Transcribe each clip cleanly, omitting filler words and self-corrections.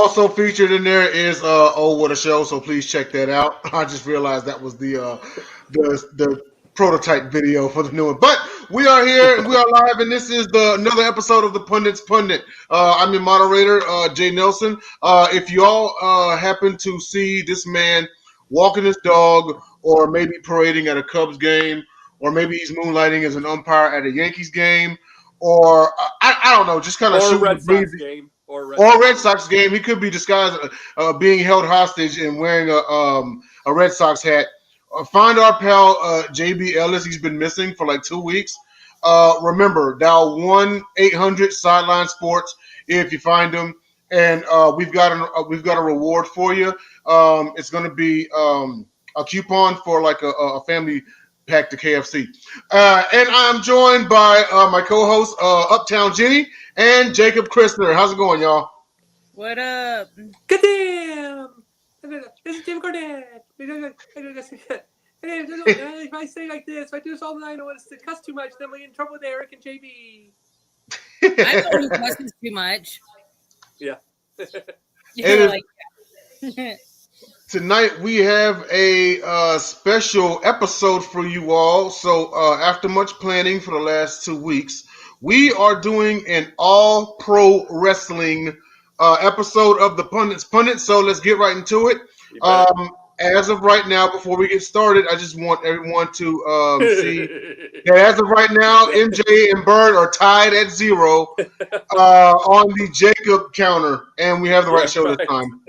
Also featured in there is Oh What a Show, so please check that out. I just realized that was the prototype video for the new one. But we are here and we are live, and this is another episode of the Pundits Pundit. I'm your moderator, Jay Nelson. If you all happen to see this man walking his dog, or maybe parading at a Cubs game, or maybe he's moonlighting as an umpire at a Yankees game, or I don't know, just kind of or a shooting Red the breeze. Sox game. Or a Red Sox game. He could be disguised being held hostage and wearing a Red Sox hat. Find our pal JB Ellis. He's been missing for like 2 weeks. Remember, dial 1-800-SIDELINE SPORTS if you find him. And we've got a reward for you. It's going to be a coupon for like a family pack to KFC. And I'm joined by my co-host Uptown Jenny and Jacob Christner. How's it going, y'all? What up? Good damn! This is Jim Cornette. If I say like this, if I do this all night, I don't want to cuss too much, then we get in trouble with Eric and JB. I know he cusses too much. Yeah. Tonight we have a special episode for you all. So after much planning for the last 2 weeks, we are doing an all-pro wrestling episode of the Pundits Pundit. So let's get right into it. As of right now, before we get started, I just want everyone to see that as of right now, MJ and Bird are tied at 0 on the Jacob counter, and we have the right show this time.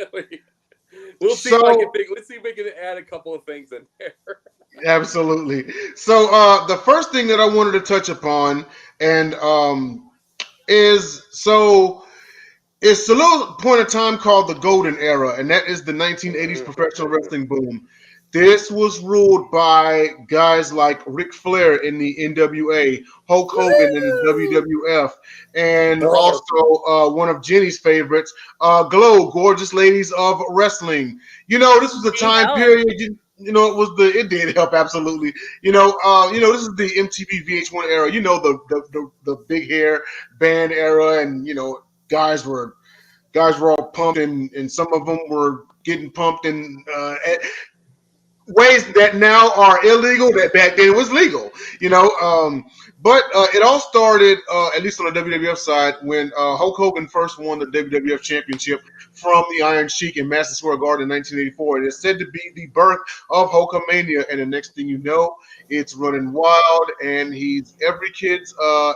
We'll see if we can add a couple of things in there. Absolutely. So the first thing that I wanted to touch upon and it's a little point of time called the Golden Era, and that is the 1980s professional wrestling boom. This was ruled by guys like Ric Flair in the NWA, Hulk Hogan in the WWF, and also one of Jenny's favorites, Glow, Gorgeous Ladies of Wrestling. You know, this was a time period. It did help absolutely. This is the MTV VH1 era. You know, the big hair band era, and guys were all pumped, and some of them were getting pumped in ways that now are illegal, that back then was legal, but it all started, at least on the WWF side, when Hulk Hogan first won the WWF Championship from the Iron Sheik in Madison Square Garden in 1984. It is said to be the birth of Hulkamania, and the next thing you know, it's running wild, and he's every kid's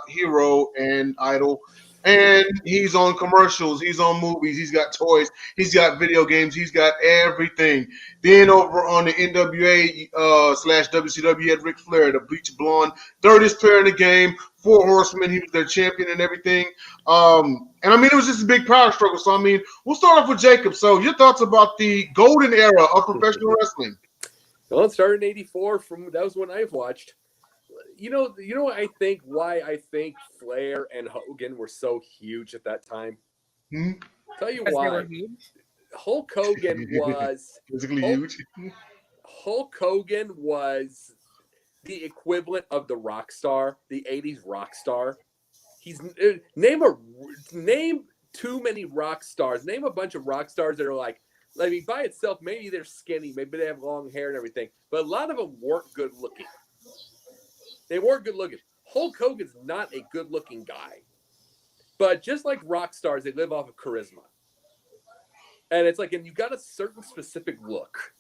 hero and idol. And he's on commercials, he's on movies, he's got toys, he's got video games, he's got everything. Then over on the NWA / WCW, he had Ric Flair, the bleach blonde, dirtiest player in the game, 4 Horsemen, he was their champion and everything. And I mean, it was just a big power struggle. So I mean, we'll start off with Jacob. So your thoughts about the golden era of professional wrestling? Well, it started in '84. That was when I've watched. You know what I think? Why I think Flair and Hogan were so huge at that time? Tell you why. Hulk Hogan was physically huge. Hulk Hogan was the equivalent of the rock star, the '80s rock star. He's name too many rock stars. Name a bunch of rock stars that are like, I mean, by itself, maybe they're skinny, maybe they have long hair and everything, but a lot of them weren't good looking. They weren't good looking. Hulk Hogan's not a good looking guy. But just like rock stars, they live off of charisma. And it's like, and you got a certain specific look.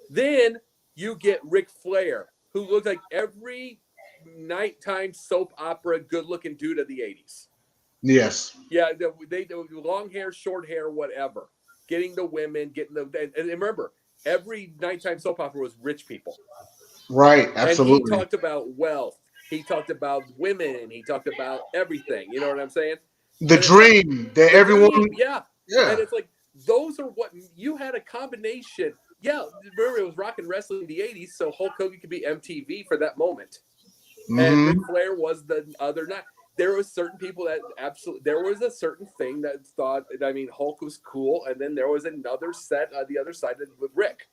Then you get Ric Flair, who looks like every nighttime soap opera good looking dude of the 80s. Yes. Yeah, they do long hair, short hair, whatever. Getting the women, and remember, every nighttime soap opera was rich people. Right, absolutely. And he talked about wealth. He talked about women. He talked about everything. You know what I'm saying? The dream that everyone... Yeah. And it's like, those are what... You had a combination. Yeah, remember, it was rock and wrestling in the 80s, so Hulk Hogan could be MTV for that moment. And Ric Flair was the other night. There was certain people that absolutely... There was a certain thing that thought... I mean, Hulk was cool, and then there was another set on the other side with Rick.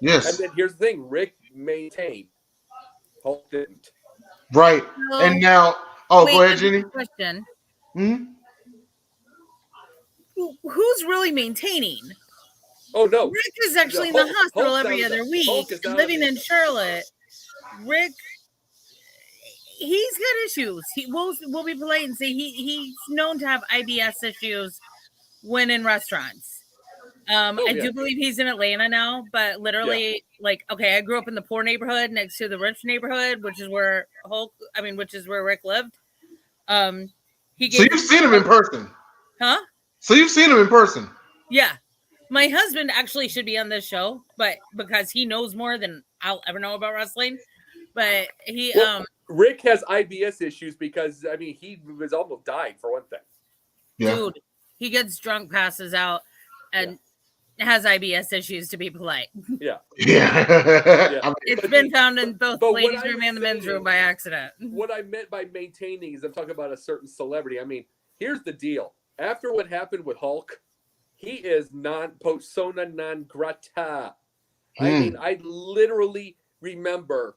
Yes. And then here's the thing. Rick maintained. Hulk didn't. Right. And now... Oh, wait, go ahead, Jenny. Question. who's really maintaining? Oh no, Rick is actually in Hulk- the hospital Hulk's every out of other the- week, Hulk is out of living the- in Charlotte. Rick, he's got issues. We'll be polite and say he's known to have IBS issues when in restaurants. I do believe he's in Atlanta now, but literally, okay, I grew up in the poor neighborhood next to the rich neighborhood, which is where Rick lived. So you've seen him in person, huh? So you've seen him in person. Yeah. My husband actually should be on this show, but because he knows more than I'll ever know about wrestling. But Rick has IBS issues because he was almost dying for one thing. Yeah. Dude, he gets drunk, passes out, and has IBS issues, to be polite. Yeah. It's been found in both the ladies' room and the men's room by accident. What I meant by maintaining is I'm talking about a certain celebrity. I mean, here's the deal. After what happened with Hulk, he is persona non grata. I mean, I literally remember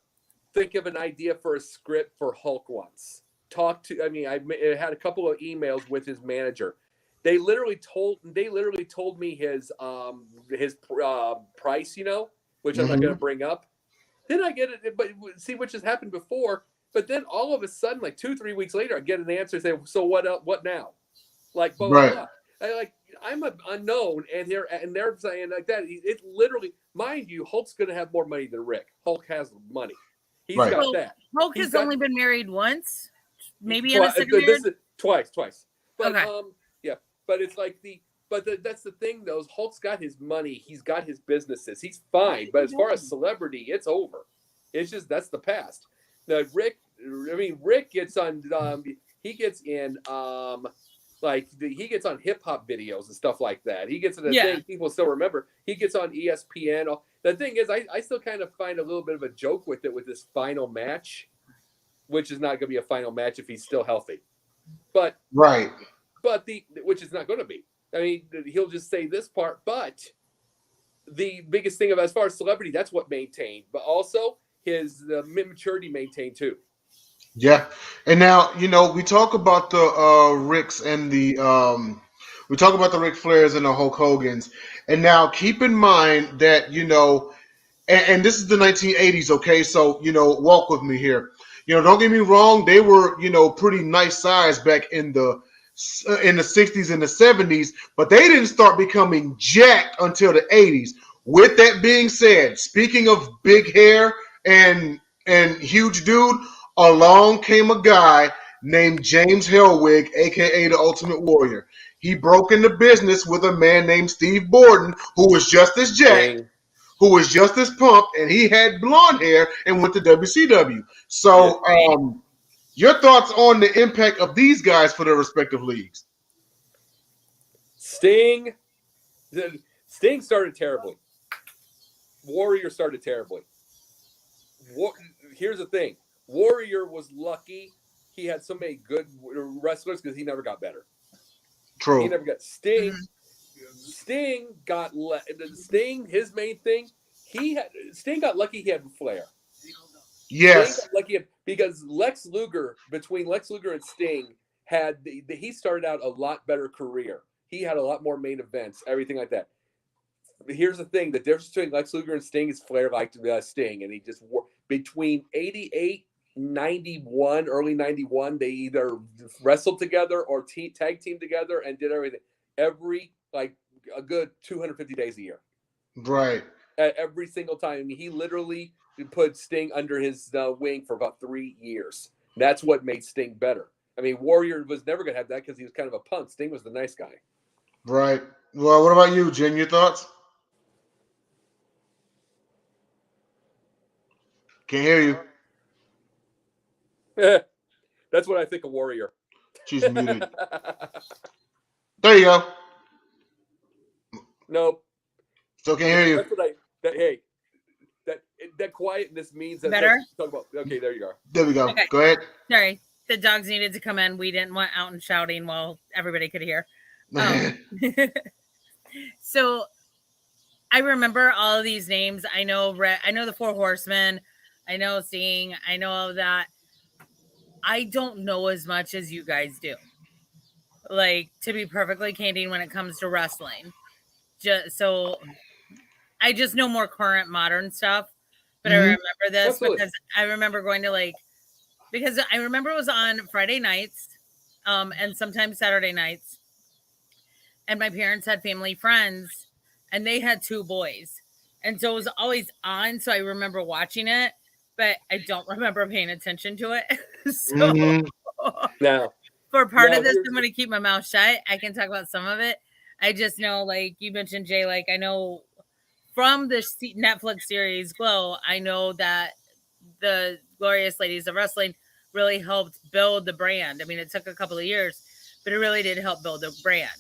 think of an idea for a script for Hulk once. I had a couple of emails with his manager. They literally told me his price, which I'm not going to bring up. Then I get it, but see, which has happened before. But then all of a sudden, like 2-3 weeks later, I get an answer say, "So what now?" Like, blah, blah, blah. I'm an unknown, and they're saying like that. It's literally, mind you, Hulk's going to have more money than Rick. Hulk has money. He's got that. Hulk has only been married once, maybe in a second marriage. Twice. But okay. But it's like that's the thing though. Hulk's got his money. He's got his businesses. He's fine. But as far as celebrity, it's over. It's just that's the past. Now Rick gets on. He gets in. He gets on hip hop videos and stuff like that. He gets in a thing people still remember. He gets on ESPN. The thing is, I still kind of find a little bit of a joke with it with this final match, which is not going to be a final match if he's still healthy. But which is not going to be. I mean, he'll just say this part. But the biggest thing as far as celebrity, that's what maintained. But also his maturity maintained too. Yeah, and now we talk about the Ricks and the we talk about the Ric Flairs and the Hulk Hogans, and now keep in mind that and this is the 1980s, okay? So walk with me here. Don't get me wrong, they were pretty nice size back in the 60s and the 70s, but they didn't start becoming jacked until the 80s. With that being said, speaking of big hair and huge dude, along came a guy named James Hellwig, aka the Ultimate Warrior. He broke into business with a man named Steve Borden, who was just as jacked, who was just as pumped, and he had blonde hair and went to WCW. So, your thoughts on the impact of these guys for their respective leagues? Sting started terribly. Warrior started terribly. Here's the thing. Warrior was lucky he had so many good wrestlers because he never got better. True. He never got Sting. Sting got Sting. His main thing. Sting got lucky. He had Flair. Yes. Sting got lucky because between Lex Luger and Sting he started out a lot better career. He had a lot more main events, everything like that. Here's the thing: the difference between Lex Luger and Sting is Flair liked Sting, and he just between 88, 91, early 91, they either wrestled together or tag team together and did everything a good 250 days a year. Right. Every single time. I mean, he literally put Sting under his wing for about 3 years. That's what made Sting better. I mean, Warrior was never going to have that because he was kind of a punk. Sting was the nice guy. Right. Well, what about you, Jen? Your thoughts? Can't hear you. That's what I think of Warrior. She's muted. There you go. Nope. Still can't hear you. That's what that quietness means that better. Talk about. Okay, there you are. There we go. Okay. Go ahead. Sorry, the dogs needed to come in. We didn't want out and shouting while everybody could hear. So I remember all of these names. I know the Four Horsemen. I know Sting. I know all of that. I don't know as much as you guys do. like, to be perfectly candid when it comes to wrestling. So I just know more current modern stuff, but I remember this Absolutely. because I remember going to because I remember it was on Friday nights, and sometimes Saturday nights, and my parents had family friends, and they had 2 boys, and so it was always on. So I remember watching it, but I don't remember paying attention to it. So Now, for part now of this, here's I'm going to keep my mouth shut. I can talk about some of it. I just know, like you mentioned, Jay, like I know from the Netflix series Glow, I know that the Glorious Ladies of Wrestling really helped build the brand. I mean, it took a couple of years, but it really did help build the brand.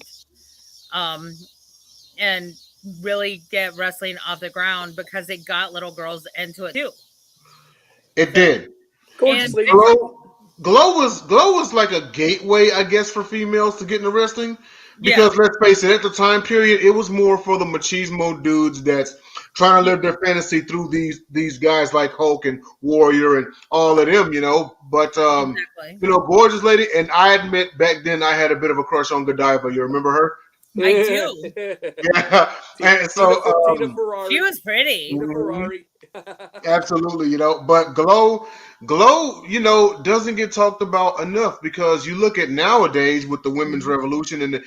And really get wrestling off the ground because it got little girls into it too. It did. gorgeous And lady. Glow was like a gateway, I guess, for females to get into wrestling. yeah, Because let's face it, at the time period, it was more for the machismo dudes that's trying to live their fantasy through these guys like Hulk and Warrior and all of them, But exactly. gorgeous lady, and I admit back then I had a bit of a crush on Godiva. You remember her? I do. Yeah. And so Tina Ferrari. She was pretty. Tina Ferrari. absolutely, but Glow, doesn't get talked about enough because you look at nowadays with the women's revolution, and it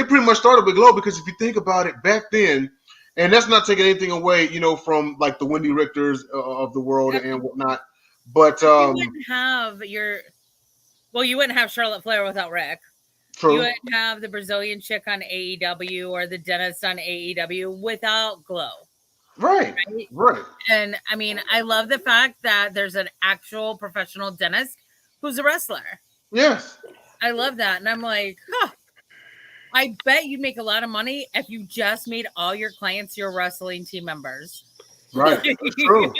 pretty much started with Glow because if you think about it, back then, and that's not taking anything away, from like the Wendy Richters of the world and whatnot, but you wouldn't have you wouldn't have Charlotte Flair without Rick. true. You wouldn't have the Brazilian chick on AEW or the dentist on AEW without Glow. Right. And I mean, I love the fact that there's an actual professional dentist who's a wrestler. Yes. I love that. And I'm like, I bet you'd make a lot of money if you just made all your clients your wrestling team members. Right. That's true.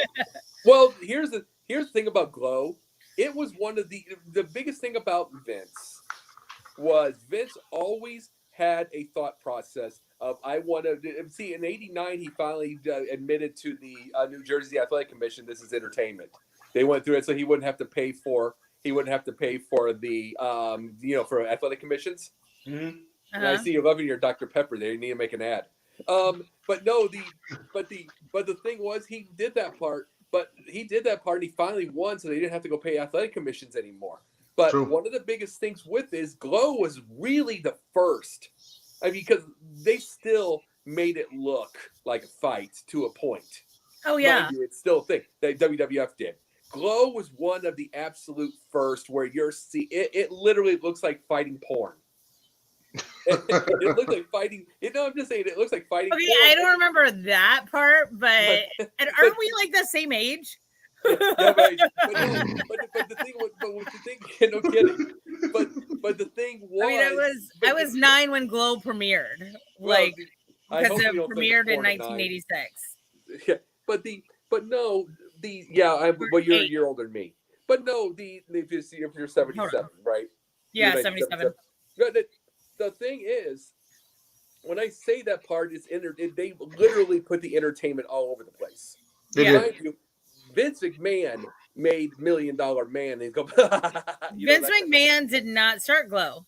Well, here's the thing about Glow. It was one of the biggest thing about Vince was Vince always had a thought process of I want to see. In '89, he finally admitted to the New Jersey Athletic Commission, this is entertainment. They went through it so he wouldn't have to pay for the for athletic commissions. Mm-hmm. And I see you loving your Dr. Pepper there. You need to make an ad. But the thing was he did that part. But he did that part and he finally won, so they didn't have to go pay athletic commissions anymore. But True. One of the biggest things with this, Glow was really the first. I mean, because they still made it look like a fight to a point. Oh, yeah. Mind you, it's still a thing that WWF did. Glow was one of the absolute first where it literally looks like fighting porn. It looks like fighting. I'm just saying it looks like fighting. Okay, porn. I don't remember that part, but aren't we like the same age? But the thing was, no kidding. But the thing was, I mean, I was 9 when Glow premiered, because it premiered in 1986. Yeah, but you're older than me. But no, if you're 77, right? Yeah, 77. The thing is, when I say that part is they literally put the entertainment all over the place. Vince McMahon made $1 Million Man and go. Vince McMahon did not start Glow.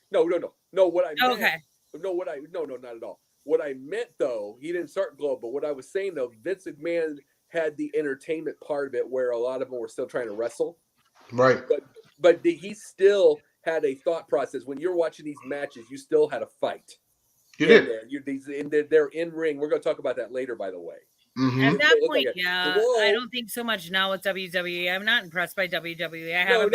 No. What I meant, okay. No, not at all. What I meant though, he didn't start Glow, but what I was saying though, Vince McMahon had the entertainment part of it, where a lot of them were still trying to wrestle. Right. But he still had a thought process. When you're watching these matches, you still had a fight. You did. They're in ring. We're going to talk about that later, by the way. Mm-hmm. At that point, I don't think so much now with WWE. I'm not impressed by WWE. No,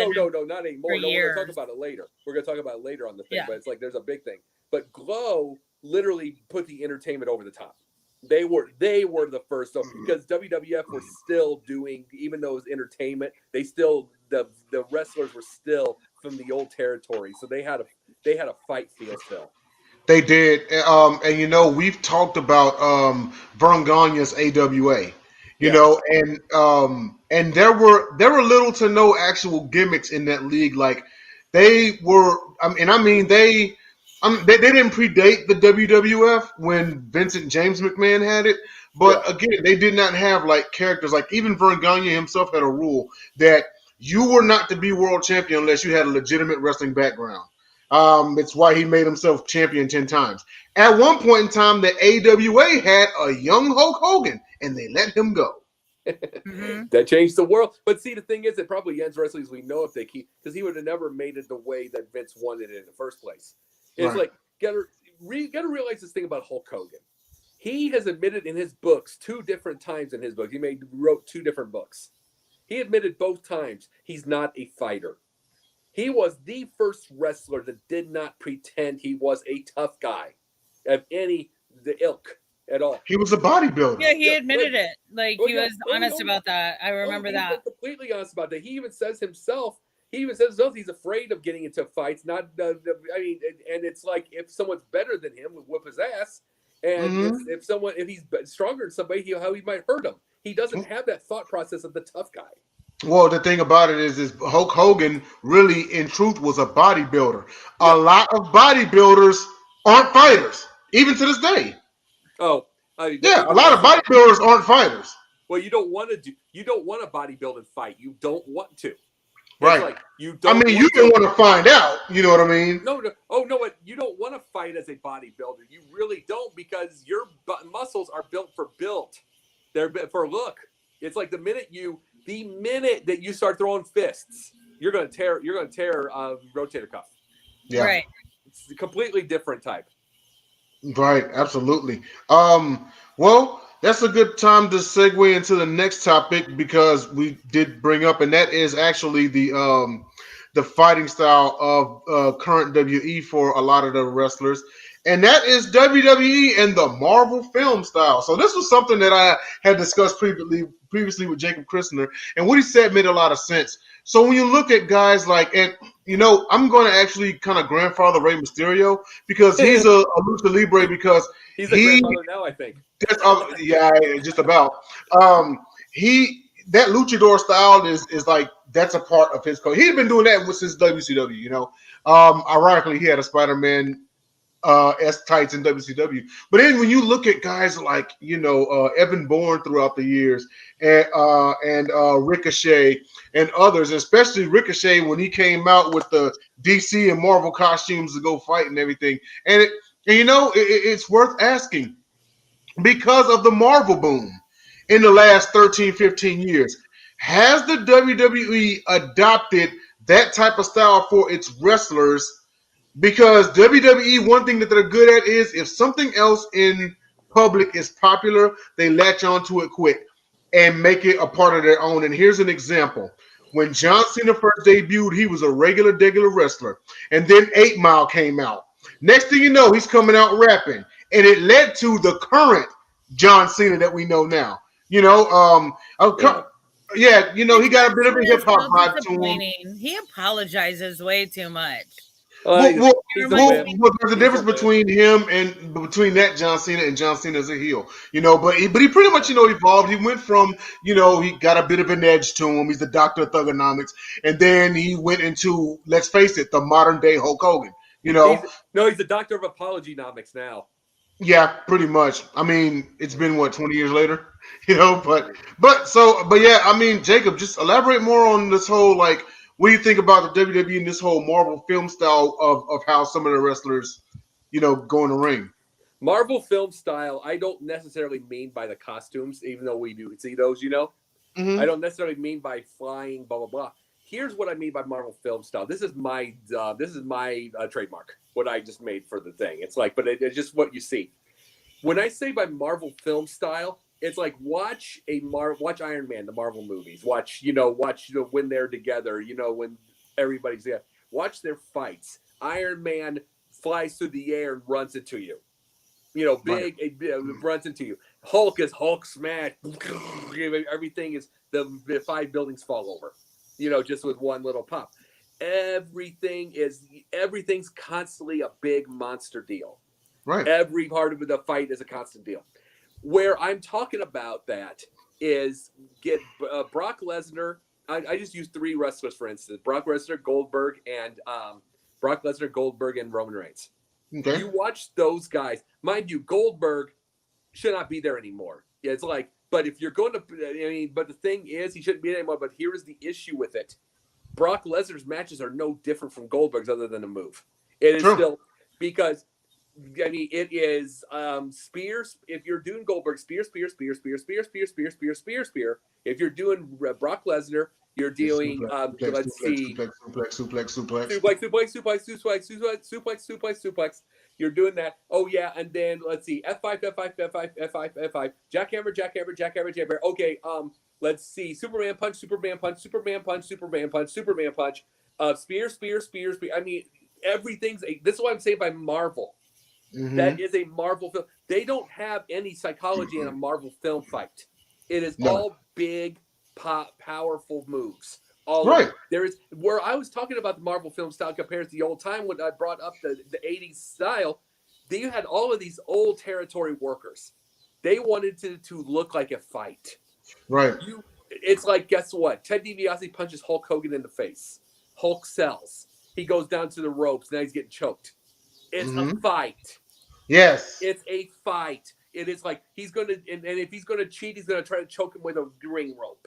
not anymore. No, we're going to talk about it later. We're going to talk about it later on the thing, but it's like there's a big thing. But Glow literally put the entertainment over the top. They were the first, because WWF was still doing, even though it was entertainment, they still the wrestlers were still from the old territory, so they had a fight feel still. They did, and we've talked about Vern Gagne's AWA, and there were little to no actual gimmicks in that league. Like they were, they didn't predate the WWF when Vincent James McMahon had it, but again, they did not have like characters. Like even Vern Gagne himself had a rule that you were not to be world champion unless you had a legitimate wrestling background. It's why he made himself champion 10 times. At one point in time, the AWA had a young Hulk Hogan, and they let him go. That changed the world. But see, the thing is, it probably ends wrestling as we know if they keep, because he would have never made it the way that Vince wanted it in the first place. It's like, gotta realize this thing about Hulk Hogan. He has admitted in his books 2 different times in his book. He wrote 2 different books. He admitted both times he's not a fighter. He was the first wrestler that did not pretend he was a tough guy of the ilk at all. He was a bodybuilder. Yeah, he admitted it. Like, he was honest about that. I remember that. He was completely honest about that. He even says himself, he's afraid of getting into fights. And it's like if someone's better than him, would whip his ass. And if he's stronger than somebody, how he might hurt him. He doesn't have that thought process of the tough guy. Well, the thing about it is Hulk Hogan really, in truth, was a bodybuilder. Yeah. A lot of bodybuilders aren't fighters, even to this day. Oh, a lot of bodybuilders aren't fighters. Well, you don't want a bodybuilding fight. You don't want to. Right. Like you don't want to find out. You know what I mean? No. Oh, no. You don't want to fight as a bodybuilder. You really don't, because your muscles are built for build. They're built for look. It's like the minute that you start throwing fists, you're gonna tear rotator cuff. Yeah. Right. It's a completely different type. Right. Absolutely. Well, that's a good time to segue into the next topic, because we did bring up, and that is actually the fighting style of current WE for a lot of the wrestlers, and that is WWE and the Marvel film style. So this was something that I had discussed previously with Jacob Christner, and what he said made a lot of sense. So when you look at guys like, and I'm going to actually kind of grandfather Rey Mysterio, because he's a lucha libre, because he's a grandfather now, I think. Yeah, just about. That luchador style is like, that's a part of his code. He's been doing that since WCW. Ironically, he had a Spider-Man S tights in WCW. But then when you look at guys like Evan Bourne throughout the years, and Ricochet and others, especially Ricochet when he came out with the DC and Marvel costumes to go fight and everything, it's worth asking, because of the Marvel boom in the last 13, 15 years, has the WWE adopted that type of style for its wrestlers? Because WWE, one thing that they're good at is, if something else in public is popular, they latch onto it quick and make it a part of their own. And here's an example. When John Cena first debuted, he was a regular wrestler. And then 8 Mile came out. Next thing you know, he's coming out rapping. And it led to the current John Cena that we know now. He got a bit of a hip hop vibe to him. He apologizes way too much. Well, there's a difference between him and between that John Cena and John Cena as a heel, But he pretty much, evolved. He went from, he got a bit of an edge to him. He's the doctor of thugonomics, and then he went into, let's face it, the modern day Hulk Hogan. He's the doctor of apology-nomics now. Yeah, pretty much. I mean, it's been 20 years later, but yeah, I mean, Jacob, just elaborate more on this whole, like, what do you think about the WWE and this whole Marvel film style of how some of the wrestlers, go in the ring? Marvel film style, I don't necessarily mean by the costumes, even though we do see those, Mm-hmm. I don't necessarily mean by flying, blah, blah, blah. Here's what I mean by Marvel film style. This is my trademark, what I just made for the thing. It's like, but it's just what you see. When I say by Marvel film style, it's like watch Iron Man, the Marvel movies. Watch when they're together. When everybody's there. Watch their fights. Iron Man flies through the air and runs into you. Runs into you. Hulk is Hulk smash. Everything is the 5 buildings fall over. Just with one little pop. Everything's constantly a big monster deal. Right. Every part of the fight is a constant deal. Where I'm talking about that is get Brock Lesnar. I just use 3 wrestlers, for instance: Brock Lesnar, Goldberg, and Roman Reigns. Okay. You watch those guys. Mind you, Goldberg should not be there anymore. Yeah, it's like, but if you're going to, but the thing is, he shouldn't be there anymore. But here is the issue with it: Brock Lesnar's matches are no different from Goldberg's, other than a move. It is True. still because I mean it is Spears. If you're doing Goldberg, Spear. If you're doing Brock Lesnar, you're doing let's see. Suplex. Suplex. You're doing that. Oh yeah, and then let's see. F5. Jackhammer. Okay. Let's see. Superman punch. Superman punch. Spear. I mean, everything's. This is what I'm saying by Marvel. Mm-hmm. That is a Marvel film. They don't have any psychology in a Marvel film fight. It is all big, powerful moves. All right. There is where I was talking about the Marvel film style compared to the old time when I brought up the 80s style. You had all of these old territory workers. They wanted to look like a fight. Right. It's like, guess what? Ted DiBiase punches Hulk Hogan in the face. Hulk sells. He goes down to the ropes. Now he's getting choked. It's a fight. Yes. It's a fight. It is like he's going to, and if he's going to cheat, he's going to try to choke him with a ring rope.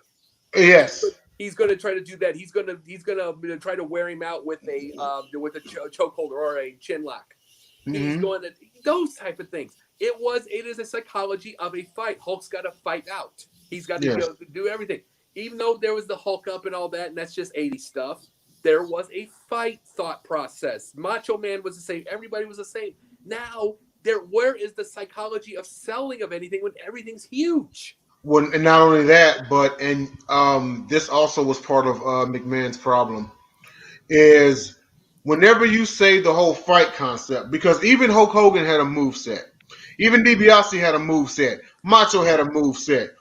Yes. He's going to try to do that. He's going to try to wear him out with a chokehold or a chin lock. He's going to those type of things. It is a psychology of a fight. Hulk's got to fight out. He's got to do everything. Even though there was the Hulk up and all that, and that's just 80 stuff. There was a fight thought process. Macho Man was the same. Everybody was the same. Now, where is the psychology of selling of anything when everything's huge? Well, and not only that, but this also was part of McMahon's problem is whenever you say the whole fight concept, because even Hulk Hogan had a move set, even DiBiase had a move set, Macho had a move set,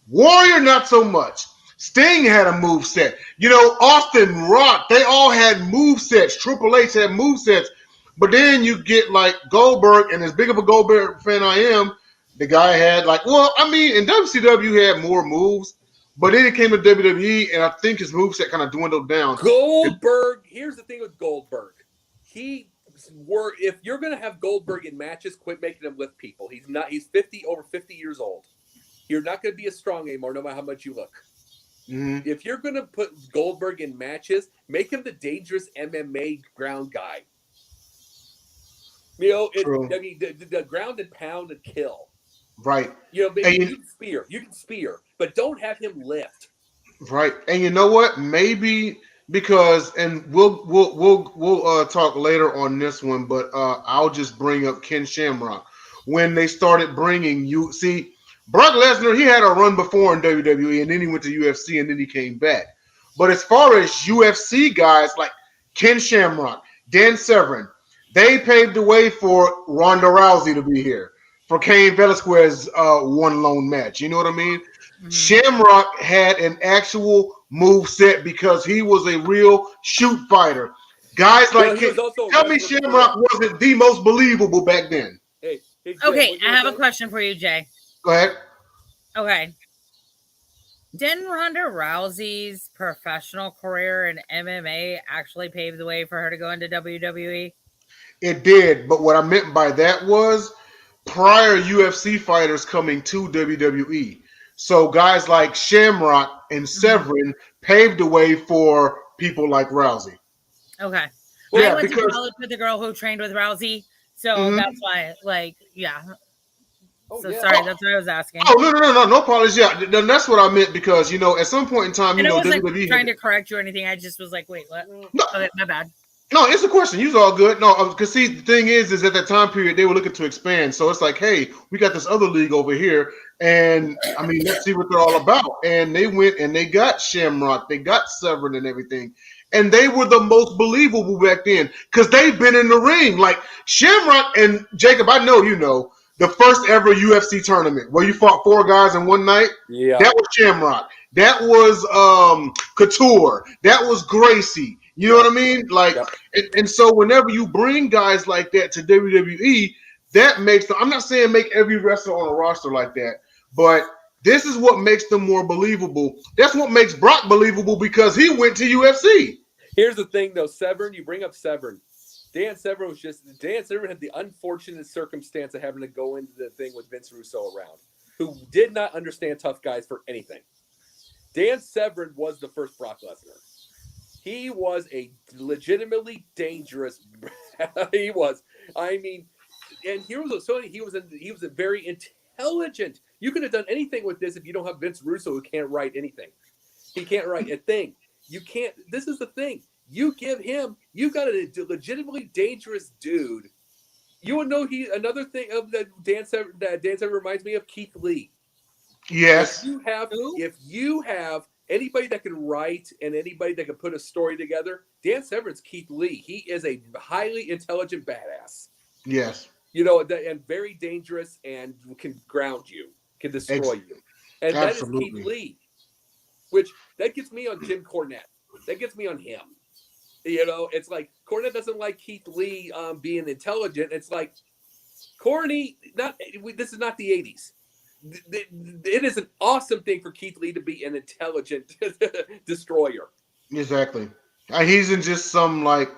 Warrior not so much. Sting had a move set. Austin, Rock, they all had move sets. Triple H had move sets. But then you get like Goldberg, and as big of a Goldberg fan I am, the guy had in WCW he had more moves, but then it came to WWE, and I think his moveset kind of dwindled down. Goldberg, here's the thing with Goldberg. If you're going to have Goldberg in matches, quit making him lift people. He's over 50 years old. You're not going to be as strong anymore, no matter how much you look. Mm-hmm. If you're going to put Goldberg in matches, make him the dangerous MMA ground guy. The ground and pound and kill. Right. You can spear, but don't have him lift. Right. And you know what? Maybe because, and we'll talk later on this one, but I'll just bring up Ken Shamrock. When they started bringing Brock Lesnar, he had a run before in WWE, and then he went to UFC, and then he came back. But as far as UFC guys like Ken Shamrock, Dan Severn, they paved the way for Ronda Rousey to be here, for Cain Velasquez's one lone match. You know what I mean? Mm-hmm. Shamrock had an actual move set because he was a real shoot fighter. Guys like tell me Shamrock wasn't the most believable back then. Hey, okay, I have a question for you, Jay. Go ahead. Okay. Didn't Ronda Rousey's professional career in MMA actually pave the way for her to go into WWE? It did, but what I meant by that was prior UFC fighters coming to WWE. So guys like Shamrock and Severin paved the way for people like Rousey. Okay. I went to college with the girl who trained with Rousey, so that's why, sorry, that's what I was asking. Oh, no apologies. Yeah, that's what I meant because, at some point in time, I wasn't trying to correct you or anything. I just was like, wait, what? No. Okay, my bad. No, it's a question. You're all good. No, because see, the thing is at that time period, they were looking to expand. So it's like, hey, we got this other league over here. And, let's see what they're all about. And they went and they got Shamrock. They got Severn and everything. And they were the most believable back then because they've been in the ring. Like Shamrock and Jacob, I know you know, the first ever UFC tournament where you fought 4 guys in one night. Yeah. That was Shamrock. That was Couture. That was Gracie. You know what I mean? And so whenever you bring guys like that to WWE, that makes them, I'm not saying make every wrestler on a roster like that, but this is what makes them more believable. That's what makes Brock believable because he went to UFC. Here's the thing, though, Severn, you bring up Severn. Dan Severn had the unfortunate circumstance of having to go into the thing with Vince Russo around, who did not understand tough guys for anything. Dan Severn was the first Brock Lesnar. He was a legitimately dangerous. He was. I mean, and he was a very intelligent. You could have done anything with this if you don't have Vince Russo, who can't write anything. He can't write a thing. You can't. This is the thing. You give him. You've got a legitimately dangerous dude. You would know another thing of the dance that reminds me of Keith Lee. Yes. If you have anybody that can write and anybody that can put a story together, Dan Severn's Keith Lee. He is a highly intelligent badass. Yes. You know, and very dangerous and can ground you, can destroy you. And Absolutely. That is Keith Lee. Which, that gets me on Jim Cornette. That gets me on him. You know, it's like, Cornette doesn't like Keith Lee being intelligent. It's like, Corny, this is not the 80s. It is an awesome thing for Keith Lee to be an intelligent destroyer. Exactly. He's in just some like,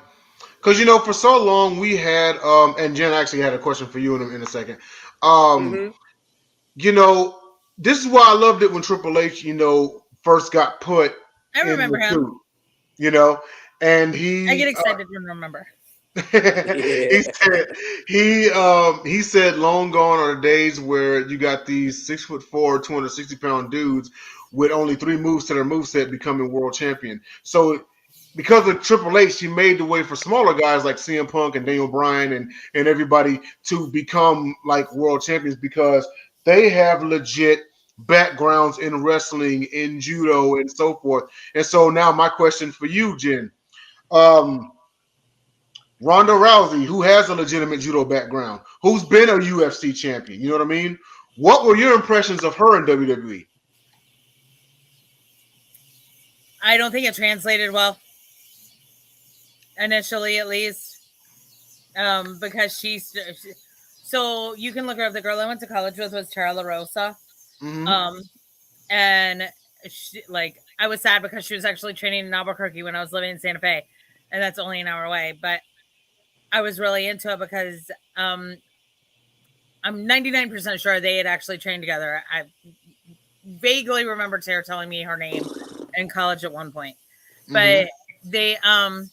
because you know, for so long we had, and Jen actually had a question for you in a second. You know, this is why I loved it when Triple H, you know, first got put. I remember him. Suit, you know, and I get excited when I remember. he said long gone are the days where you got these 6'4", 260-pound dudes with only 3 moves to their moveset becoming world champion. So because of Triple H, he made the way for smaller guys like CM Punk and Daniel Bryan and everybody to become like world champions because they have legit backgrounds in wrestling, in judo, and so forth. And so now my question for you, Jen. Ronda Rousey, who has a legitimate judo background, who's been a UFC champion, you know what I mean? What were your impressions of her in WWE? I don't think it translated well. Initially, at least. Because so you can look her up. The girl I went to college with was Tara LaRosa. And she, like, I was sad because she was actually training in Albuquerque when I was living in Santa Fe. And that's only an hour away. But I was really into it because I'm 99% sure they had actually trained together. I vaguely remember Tara telling me her name in college at one point. But they, I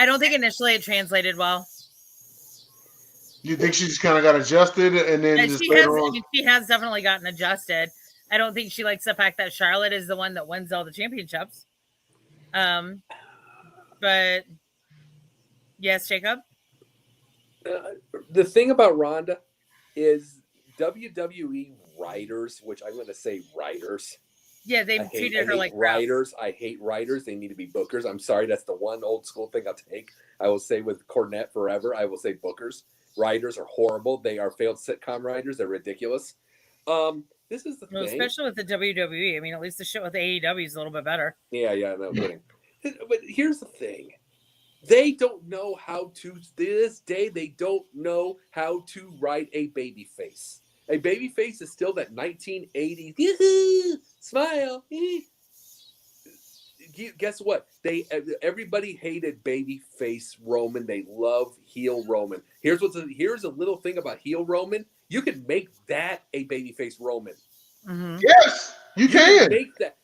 don't think initially it translated well. You think she just kind of got adjusted and then she has definitely gotten adjusted. I don't think she likes the fact that Charlotte is the one that wins all the championships. But yes, Jacob? The thing about Ronda is WWE writers, which I'm going to say writers. Yeah, they've treated her like writers. I hate writers. They need to be bookers. I'm sorry. That's the one old school thing I'll take. I will say with Cornette forever, I will say bookers. Writers are horrible. They are failed sitcom writers. They're ridiculous. This is the thing. Especially with the WWE. I mean, at least the shit with AEW is a little bit better. Yeah, no kidding. But here's the thing. They don't know how to, this day, they don't know how to write a baby face. A baby face is still that 1980s, smile. Guess what? Everybody hated baby face Roman. They love heel Roman. Here's a little thing about heel Roman. You can make that a baby face Roman. Yes, you can.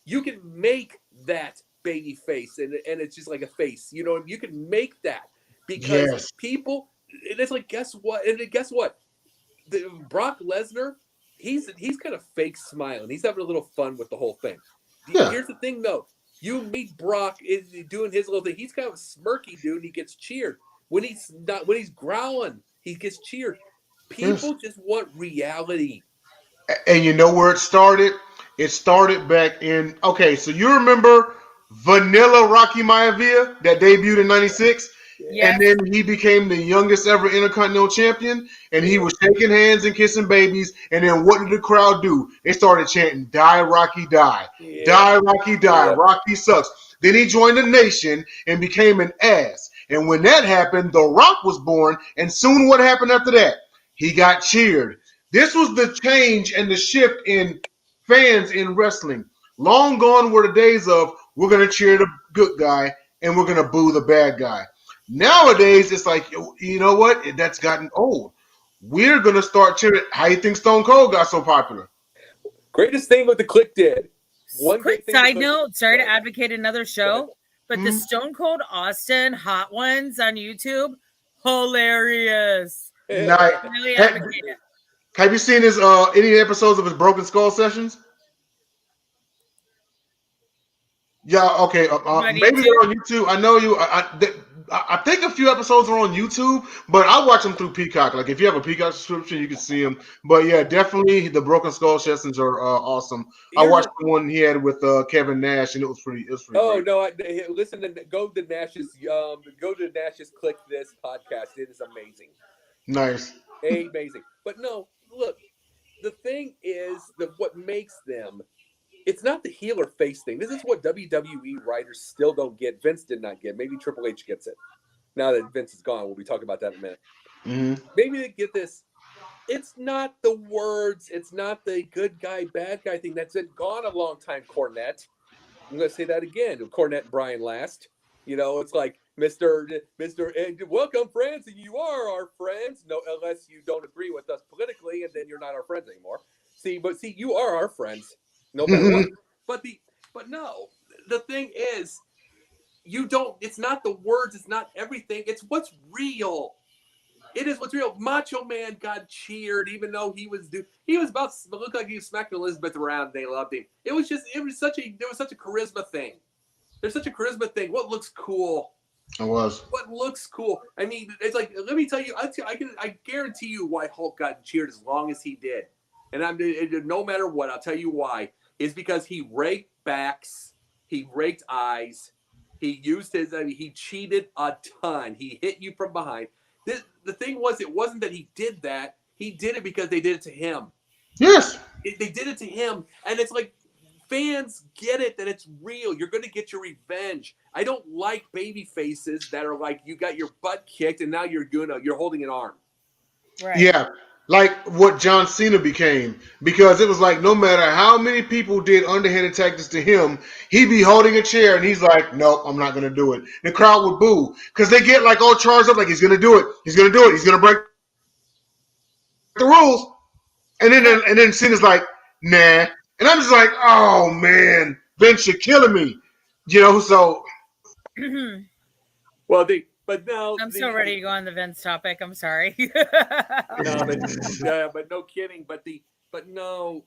You can make that baby face, and it's just like a face. You know, you can make that because people. And it's like, guess what? Brock Lesnar, he's kind of fake smiling. He's having a little fun with the whole thing. Yeah. Here's the thing, though. You meet Brock doing his little thing. He's kind of a smirky dude. And he gets cheered when he's growling. He gets cheered. People just want reality. And you know where it started? It started back in. Okay, so you remember Vanilla Rocky Maivia that debuted in '96? Yes. And then he became the youngest ever Intercontinental Champion, and he was shaking hands and kissing babies. And then what did the crowd do? They started chanting, "Die, Rocky, die. Yeah. Die, Rocky, die. Yeah. Rocky sucks." Then he joined the Nation and became an ass. And when that happened, The Rock was born. And soon what happened after that? He got cheered. This was the change and the shift in fans in wrestling. Long gone were the days of we're going to cheer the good guy and we're going to boo the bad guy. Nowadays, it's like, you know what? That's gotten old. We're going to start cheering. How do you think Stone Cold got so popular? Greatest thing what the Click did. Quick side note, sorry to advocate another show, But the Stone Cold Austin hot ones on YouTube, hilarious. Nice. Really advocate it. Have you seen his any episodes of his Broken Skull sessions? Yeah, okay. Maybe they're on YouTube. I know you. I think a few episodes are on YouTube, but I watch them through Peacock. Like if you have a Peacock subscription, you can see them. But yeah, definitely the Broken Skull sessions are awesome. I watched the one he had with Kevin Nash, and it was pretty. Oh great. no! Listen to go to Nash's Click This podcast. It is amazing. Nice. Amazing. But no, look, the thing is that what makes them. It's not the heel or face thing. This is what WWE writers still don't get. Vince did not get. Maybe Triple H gets it. Now that Vince is gone, we'll be talking about that in a minute. Mm-hmm. Maybe they get this. It's not the words. It's not the good guy, bad guy thing. That's been gone a long time, Cornette. I'm going to say that again. Cornette and Brian last. You know, it's like, Mr. Welcome, friends. You are our friends. No, unless you don't agree with us politically, and then you're not our friends anymore. See, you are our friends. No matter what. But no, the thing is, it's not the words, it's not everything, it's what's real. It is what's real. Macho Man got cheered, even though he was about to look like he was smacking Elizabeth around and they loved him. There was such a charisma thing. There's such a charisma thing. What looks cool? It was. What looks cool? I mean, it's like, let me tell you, I guarantee you why Hulk got cheered as long as he did. And no matter what, I'll tell you why. Is because he raked backs, he raked eyes, he cheated a ton. He hit you from behind. The thing was, it wasn't that he did that. He did it because they did it to him. Yes. They did it to him. And it's like, fans get it that it's real. You're going to get your revenge. I don't like baby faces that are like, you got your butt kicked and now you're holding an arm. Right. Yeah. Like what John Cena became, because it was like no matter how many people did underhanded tactics to him, he'd be holding a chair and he's like, "Nope, I'm not going to do it." The crowd would boo because they get like all charged up, like he's going to do it, he's going to do it, he's going to break the rules, and then Cena's like, "Nah," and I'm just like, "Oh man, Vince, you're killing me," you know. So, well, But no, I'm so ready to go on the Vince topic. I'm sorry. No, but no kidding. But no,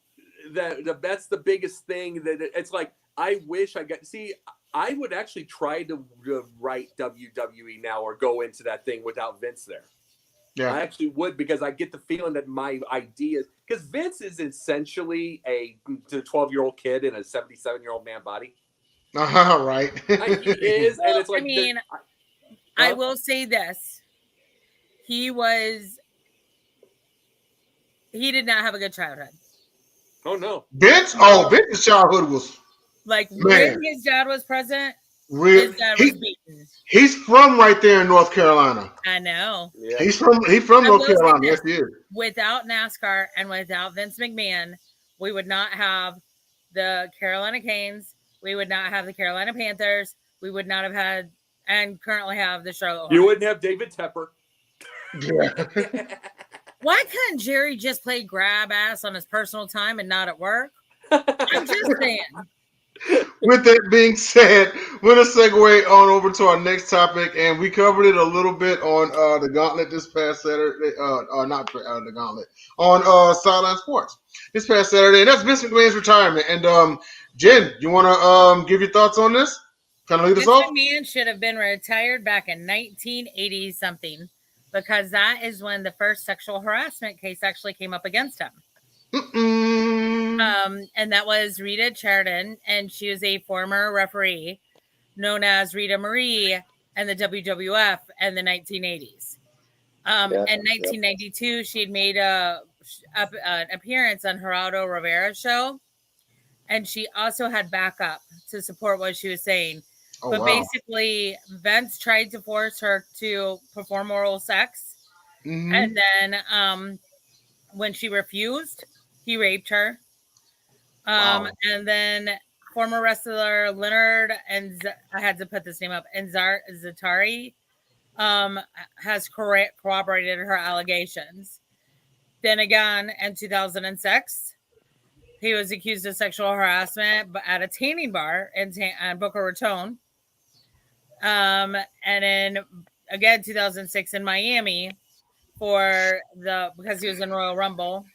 that's the biggest thing. That it's like, I wish I got. See, I would actually try to write WWE now or go into that thing without Vince there. Yeah, I actually would, because I get the feeling that my ideas, because Vince is essentially a 12-year-old kid in a 77-year-old man body. Right. He is, well, and it's like, I mean, I will say this. He did not have a good childhood. Oh, no. Vince's childhood was... Like, when his dad was present, his dad was beaten. He's from right there in North Carolina. I know. Yeah. He's from North Carolina. Yes, he is. Without NASCAR and without Vince McMahon, we would not have the Carolina Canes. We would not have the Carolina Panthers. We would not have had... and currently have the Charlotte Hornets. You wouldn't have David Tepper. Yeah. Why couldn't Jerry just play grab ass on his personal time and not at work? I'm just saying. With that being said, we're going to segue on over to our next topic, and we covered it a little bit on the Gauntlet this past Saturday. Not the Gauntlet. On Sideline Sports this past Saturday, and that's Vince McMahon's retirement. And Jen, you want to give your thoughts on this? Kind of lead us off? Vince McMahon should have been retired back in 1980 something, because that is when the first sexual harassment case actually came up against him. And that was Rita Sheridan, and she was a former referee known as Rita Marie and the WWF in the 1980s. In 1992, she had made an appearance on Geraldo Rivera's show, and she also had backup to support what she was saying. But basically, Vince tried to force her to perform oral sex. Mm-hmm. And then when she refused, he raped her. And then former wrestler Leonard, and I had to put this name up, and Zatari has corroborated her allegations. Then again, in 2006, he was accused of sexual harassment at a tanning bar in Boca Raton. And then again 2006 in Miami because he was in Royal Rumble.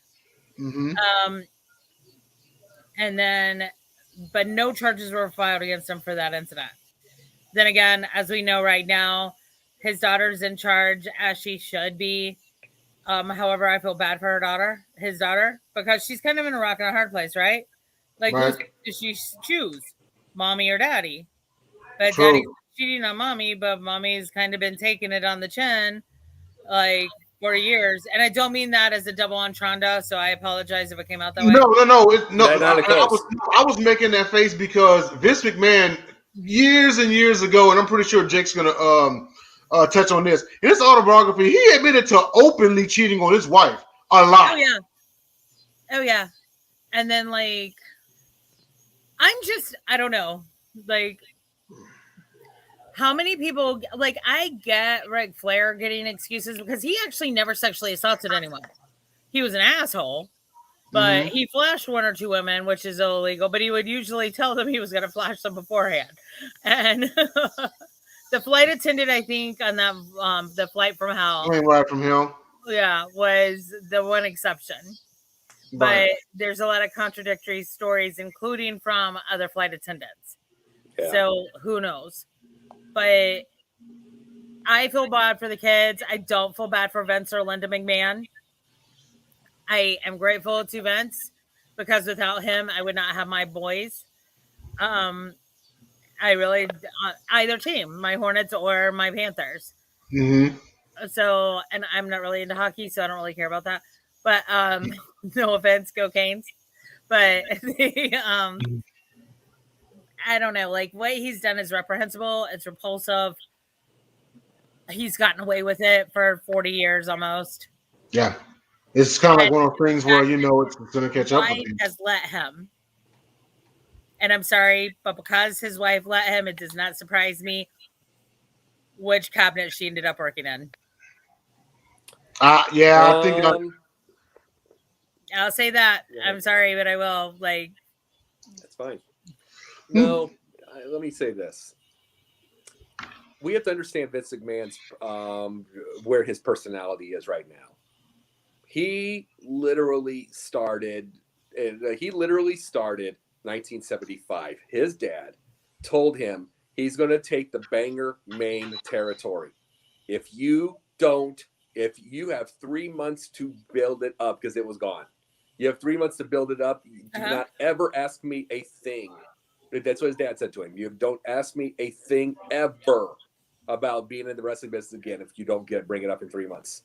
Mm-hmm. And then, but no charges were filed against him for that incident. Then again, as we know right now, his daughter's in charge, as she should be. However, I feel bad for his daughter, because she's kind of in a rock and a hard place, right? Like, Right. who does she choose, mommy or daddy? But True. daddy's cheating on mommy, but mommy's kind of been taking it on the chin, like, for years. And I don't mean that as a double entendre, so I apologize if it came out that way. No. I was making that face because Vince McMahon years and years ago, and I'm pretty sure Jake's gonna touch on this. In his autobiography, he admitted to openly cheating on his wife a lot. Oh yeah. And then, like, I don't know, like, how many people, like, I get Ric Flair getting excuses because he actually never sexually assaulted anyone. He was an asshole, but he flashed one or two women, which is illegal, but he would usually tell them he was going to flash them beforehand. And the flight attendant, I think, on that, the flight from hell. Right from hell. Yeah, was the one exception. But there's a lot of contradictory stories, including from other flight attendants. Yeah. So who knows? But I feel bad for the kids. I don't feel bad for Vince or Linda McMahon. I am grateful to Vince, because without him, I would not have my boys. I really, either team, my Hornets or my Panthers. Mm-hmm. So, and I'm not really into hockey, so I don't really care about that. But no offense, go Canes. But I don't know, like, what he's done is reprehensible. It's repulsive. He's gotten away with it for 40 years almost. Yeah. It's kind of like one of those things where, it's going to catch up with him. Has let him. And I'm sorry, but because his wife let him, it does not surprise me which cabinet she ended up working in. Yeah, I think I'll say that. Yeah. I'm sorry, but I will. Like, that's fine. No, let me say this. We have to understand Vince McMahon's where his personality is right now. He literally started 1975. His dad told him he's going to take the Bangor, Maine territory. If you have 3 months to build it up, because it was gone. You have 3 months to build it up. Do not ever ask me a thing. That's what his dad said to him. You don't ask me a thing ever about being in the wrestling business again if you don't bring it up in 3 months.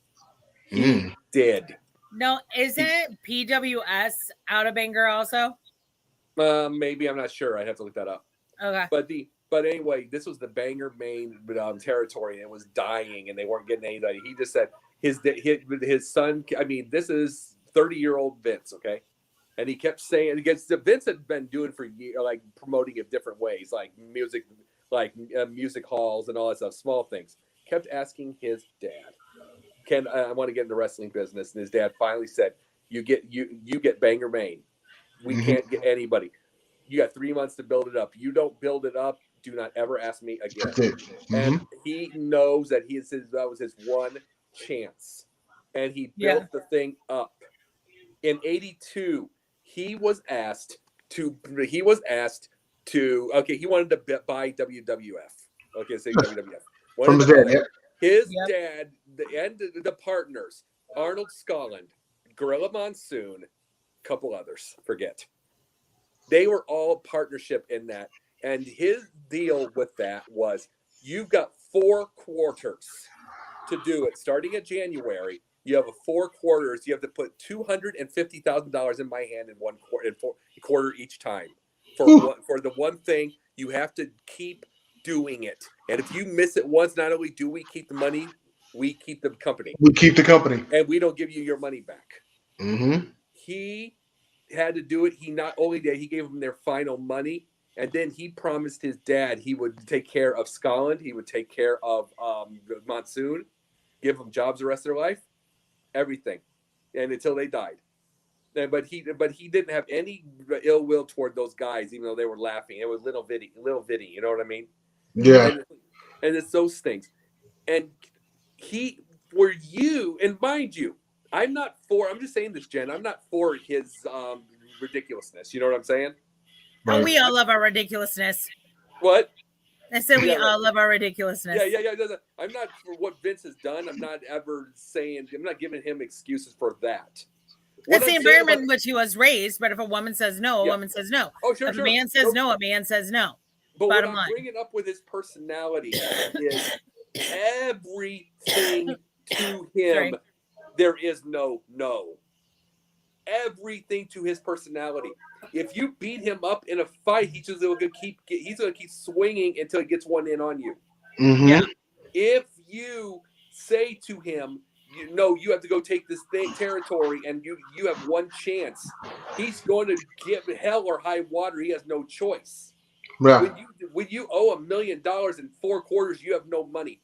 He did. No, isn't PWS out of Bangor also? Maybe, I'm not sure. I'd have to look that up. Okay. But anyway, this was the Bangor, Maine territory, and it was dying, and they weren't getting anybody. He just said his son. I mean, this is 30-year-old Vince, okay? And he kept saying, Vince had been doing for years, like promoting it different ways, like music halls and all that stuff, small things. Kept asking his dad, I want to get in the wrestling business, and his dad finally said, "You get Bangor, Maine. We can't get anybody. You got 3 months to build it up. You don't build it up, do not ever ask me again." And he knows that that was his one chance, and he built the thing up. In '82, he was asked to. He wanted to buy WWF. Okay, say WWF. From his dad. His dad, the partners, Arnold Scotland, Gorilla Monsoon, a couple others, forget. They were all partnership in that. And his deal with that was, you've got 4 quarters to do it. Starting in January, you have 4 quarters. You have to put $250,000 in my hand in one quarter each time. For the one thing, you have to keep doing it. And if you miss it once, not only do we keep the money, we keep the company. We keep the company. And we don't give you your money back. Mm-hmm. He had to do it. He not only did, he gave them their final money, and then he promised his dad he would take care of Scotland, he would take care of Monsoon, give them jobs the rest of their life, everything, and until they died. But he didn't have any ill will toward those guys, even though they were laughing. It was little bitty, you know what I mean? Yeah. and it's those things. And for you, and mind you, I'm just saying this, Jen, I'm not for his ridiculousness. You know what I'm saying? Oh, we all love our ridiculousness. What? I said we all love our ridiculousness. Yeah. I'm not for what Vince has done. I'm not giving him excuses for that. That's the environment in which he was raised, but if a woman says no, a woman says no. Oh, sure, if a man says no, a man says no. But what I'm bringing up with his personality is everything to him, there is no. Everything to his personality. If you beat him up in a fight, he's going to keep swinging until he gets one in on you. Mm-hmm. Yeah. If you say to him, you have to go take this territory, and you have one chance, he's going to get hell or high water. He has no choice. Yeah. When you owe $1 million in 4 quarters, you have no money.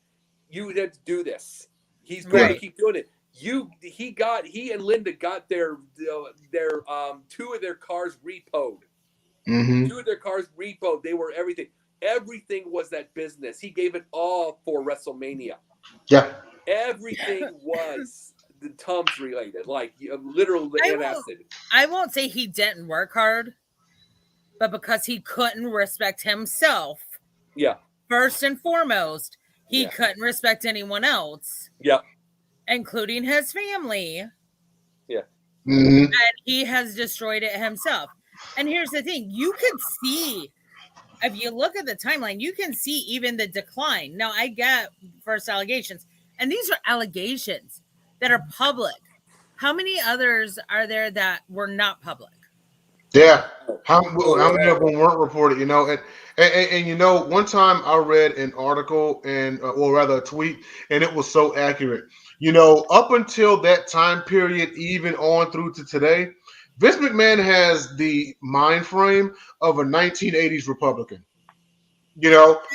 You have to do this. He's going to keep doing it. He and Linda got their 2 of their cars repoed. Mm-hmm. 2 of their cars repoed. They were everything. Everything was that business. He gave it all for WrestleMania. Yeah. Everything was the Tums related, like literally acid. I won't say he didn't work hard, but because he couldn't respect himself. Yeah. First and foremost, he couldn't respect anyone else. Yeah. Including his family. Yeah. Mm-hmm. And he has destroyed it himself. And here's the thing. You can see, if you look at the timeline, you can see even the decline. Now, I get first allegations. And these are allegations that are public. How many others are there that were not public? Yeah. How many of them weren't reported? And one time I read an article or rather a tweet, and it was so accurate. Up until that time period, even on through to today, Vince McMahon has the mind frame of a 1980s Republican.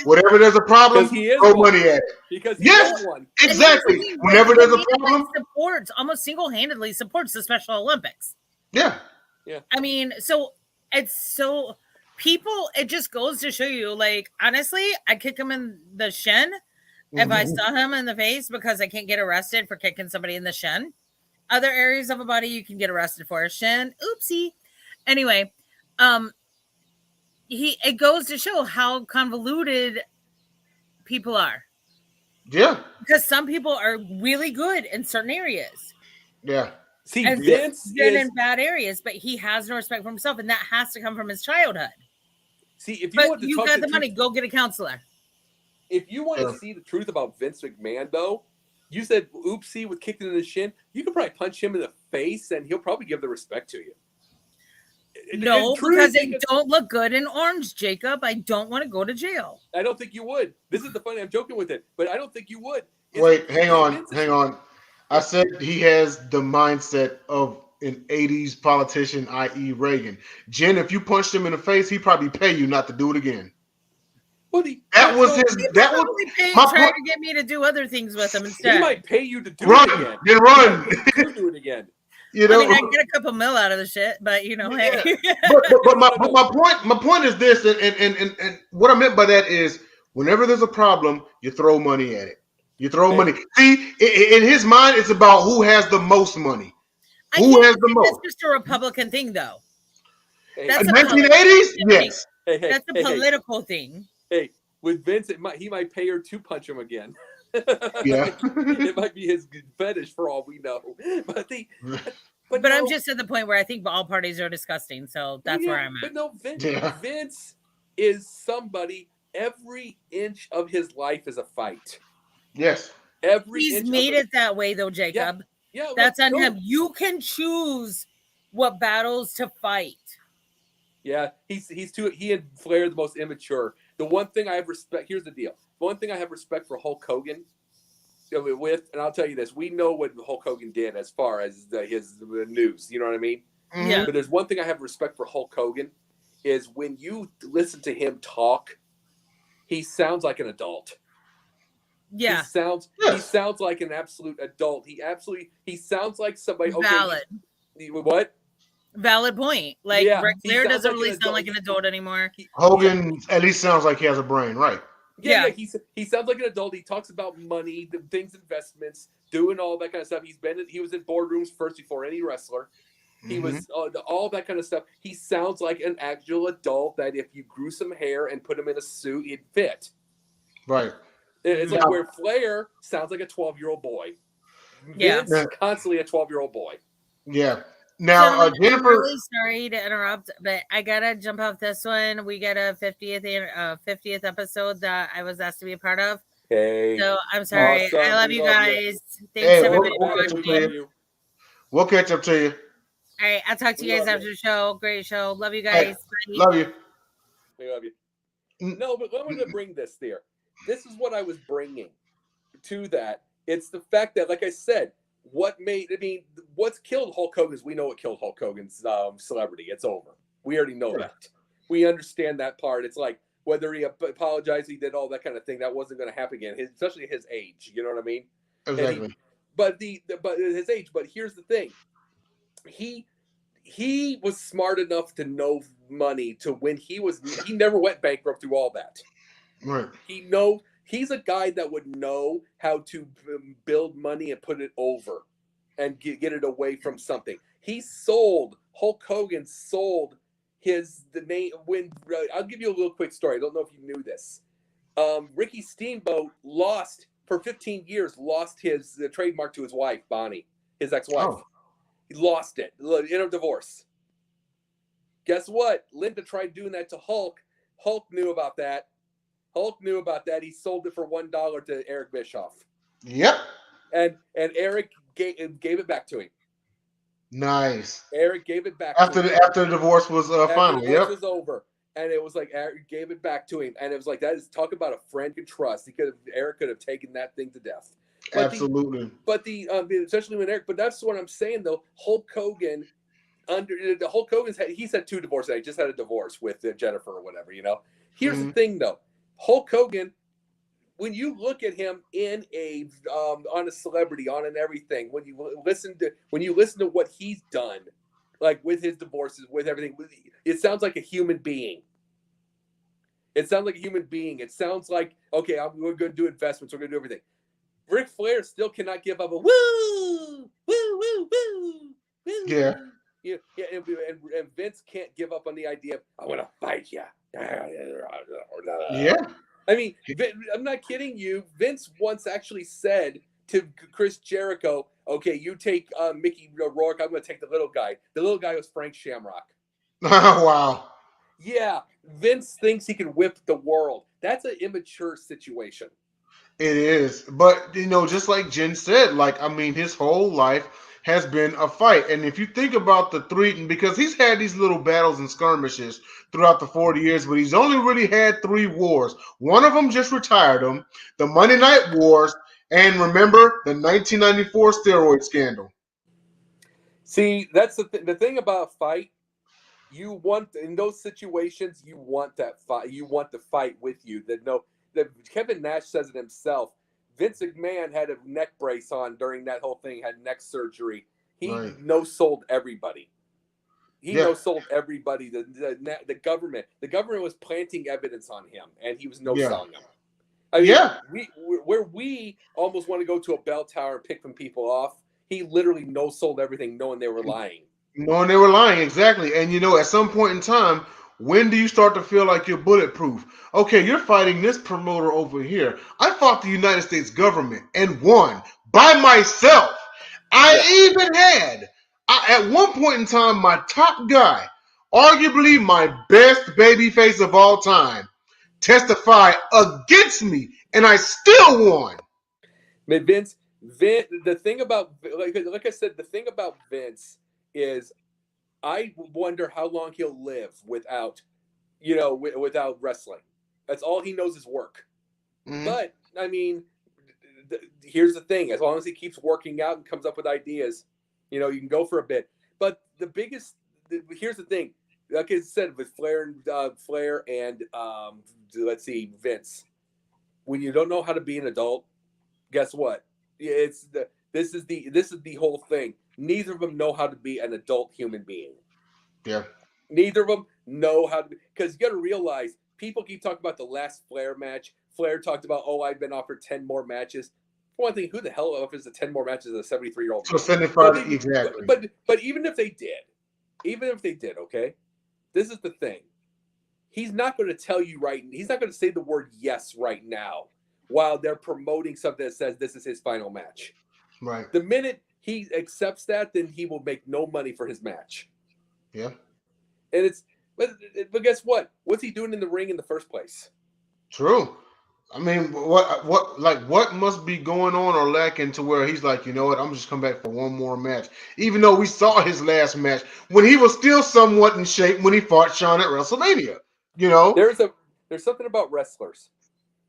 Whenever there's a problem, throw money at it. Because he is one. Exactly. Whenever there's a problem, almost single-handedly supports the Special Olympics. Yeah. Yeah. I mean, so it's so people. It just goes to show you, like, honestly, I'd kick him in the shin if I saw him in the face, because I can't get arrested for kicking somebody in the shin. Other areas of a body you can get arrested for. Shin, oopsie. Anyway, it goes to show how convoluted people are. Yeah. Because some people are really good in certain areas. Yeah. See, and Vince is in bad areas, but he has no respect for himself, and that has to come from his childhood. See, if you want to you got the money, go get a counselor. If you want to see the truth about Vince McMahon, though, you said oopsie with kicking in the shin. You could probably punch him in the face, and he'll probably give the respect to you. No, because it don't look good in orange, Jacob. I don't want to go to jail. I don't think you would. This is the funny. I'm joking with it, but I don't think you would. Wait, hang on. I said he has the mindset of an 80s politician, i.e. Reagan. Jen, if you punched him in the face, he'd probably pay you not to do it again. That was trying to get me to do other things with him instead. He might pay you to do it again. Then run. Do it again. I mean, I get a couple mil out of the shit, but hey. But my point is this, and what I meant by that is, whenever there's a problem, you throw money at it. You throw money. See, in his mind, it's about who has the most money. Who has the most? That's just a Republican thing, though. That's 1980s? Yes. That's a political thing. Hey, with Vince, he might pay her to punch him again. Yeah. It might be his fetish for all we know. But I'm just at the point where I think all parties are disgusting, so that's where I'm at. But no, Vince is somebody, every inch of his life is a fight. Yes. He's made it that way, though, Jacob. Yeah, that's on him. You can choose what battles to fight. Yeah, he and Flair are the most immature. The one thing I have respect. Here's the deal. The one thing I have respect for Hulk Hogan with, and I'll tell you this: we know what Hulk Hogan did as far as his news. You know what I mean? Yeah. But there's one thing I have respect for Hulk Hogan is when you listen to him talk, he sounds like an adult. Yeah. He sounds like an absolute adult. He sounds like somebody. Okay, valid. What? Valid point. Like Ric Flair doesn't really sound like an adult anymore. Hogan at least sounds like he has a brain, right? Yeah. He sounds like an adult. He talks about money, the things, investments, doing all that kind of stuff. He was in boardrooms first before any wrestler. He was all that kind of stuff. He sounds like an actual adult that if you grew some hair and put him in a suit, it'd fit. Right. It's like where Flair sounds like a 12-year-old boy. Yeah. Vince, constantly a 12-year-old boy. Yeah. Now, Gentlemen, Jennifer. I'm really sorry to interrupt, but I gotta jump off this one. We got a 50th episode that I was asked to be a part of. Hey. So I'm sorry. Awesome. I love We you love guys. you. Thanks Hey, everybody we'll for catch up to watching. you. We'll catch up to you. All right, I'll talk to you We guys love after you. the show. Great show. Love you Hey, guys. Bye. love you. We love you. No, but I'm going to bring this there. This is what I was bringing to that. It's the fact that, like I said, what's killed Hulk Hogan is we know what killed Hulk Hogan's celebrity. It's over. We already know that. We understand that part. It's like whether he apologized, he did all that kind of thing. That wasn't going to happen again, especially at his age. You know what I mean? Exactly. But his age. But here's the thing. He was smart enough to know money to when he never went bankrupt through all that. Right. He's a guy that would know how to build money and put it over and get it away from something. Hulk Hogan sold the name when I'll give you a little quick story. I don't know if you knew this. Ricky Steamboat for 15 years lost his trademark to his wife, Bonnie, his ex-wife. Oh. He lost it in a divorce. Guess what? Linda tried doing that to Hulk. Hulk knew about that. He sold it for $1 to Eric Bischoff. Yep. And Eric gave it back to him. Nice. Eric gave it back after to him. after the divorce was final. The divorce was over. And it was like Eric gave it back to him. And it was like, that is talk about a friend can trust. Eric could have taken that thing to death. Absolutely. Especially when Eric, but that's what I'm saying though. Hulk Hogan he's had 2 divorces. He just had a divorce with Jennifer or whatever, you know. Here's the thing though. Hulk Hogan, when you look at him in on a celebrity, on an everything, when you listen to what he's done, like with his divorces, with everything, it sounds like a human being. It sounds like, okay, we're going to do investments. We're going to do everything. Ric Flair still cannot give up a woo, woo, woo, woo, woo. Yeah. Yeah, and Vince can't give up on the idea of, I want to fight you. Yeah. I mean, I'm not kidding you. Vince once actually said to Chris Jericho, okay, you take Mickey Rourke, I'm going to take the little guy. The little guy was Frank Shamrock. Wow. Yeah, Vince thinks he can whip the world. That's an immature situation. It is. But, just like Jen said, his whole life has been a fight. And if you think about the 3, because he's had these little battles and skirmishes throughout the 40 years, but he's only really had 3 wars. One of them just retired him, the Monday Night Wars, and remember the 1994 steroid scandal. See, that's the thing about a fight. You want, in those situations, you want that fight. You want the fight with you. Kevin Nash says it himself. Vince McMahon had a neck brace on during that whole thing, had neck surgery. He no-sold everybody. No-sold everybody. The government was planting evidence on him, and he was no-selling them. I mean, we almost want to go to a bell tower and pick some people off. He literally no-sold everything, knowing they were lying. Knowing they were lying, exactly. And at some point in time, when do you start to feel like you're bulletproof? Okay, you're fighting this promoter over here. I fought the United States government and won by myself. I even had, at one point in time, my top guy, arguably my best babyface of all time, testify against me, and I still won. But Vince, the thing about, like I said, the thing about Vince is, I wonder how long he'll live without wrestling. That's all he knows is work. Mm-hmm. But I mean, here's the thing: as long as he keeps working out and comes up with ideas, you can go for a bit. But here's the thing: like I said, with Flair and let's see, Vince. When you don't know how to be an adult, guess what? This is the whole thing. Neither of them know how to be an adult human being. Yeah. Neither of them know how to, because you got to realize people keep talking about the last Flair match. Flair talked about, I've been offered 10 more matches. For one thing, who the hell offers the 10 more matches as a 73-year-old? So 75, exactly. But even if they did, okay, this is the thing. He's not going to tell you he's not going to say the word yes right now while they're promoting something that says this is his final match. Right. The minute he accepts that, then he will make no money for his match. Yeah. And but guess what? What's he doing in the ring in the first place? True. I mean, what must be going on or lacking to where he's like, you know what, I'm just come back for one more match. Even though we saw his last match when he was still somewhat in shape when he fought Shawn at WrestleMania. You know? There's something about wrestlers.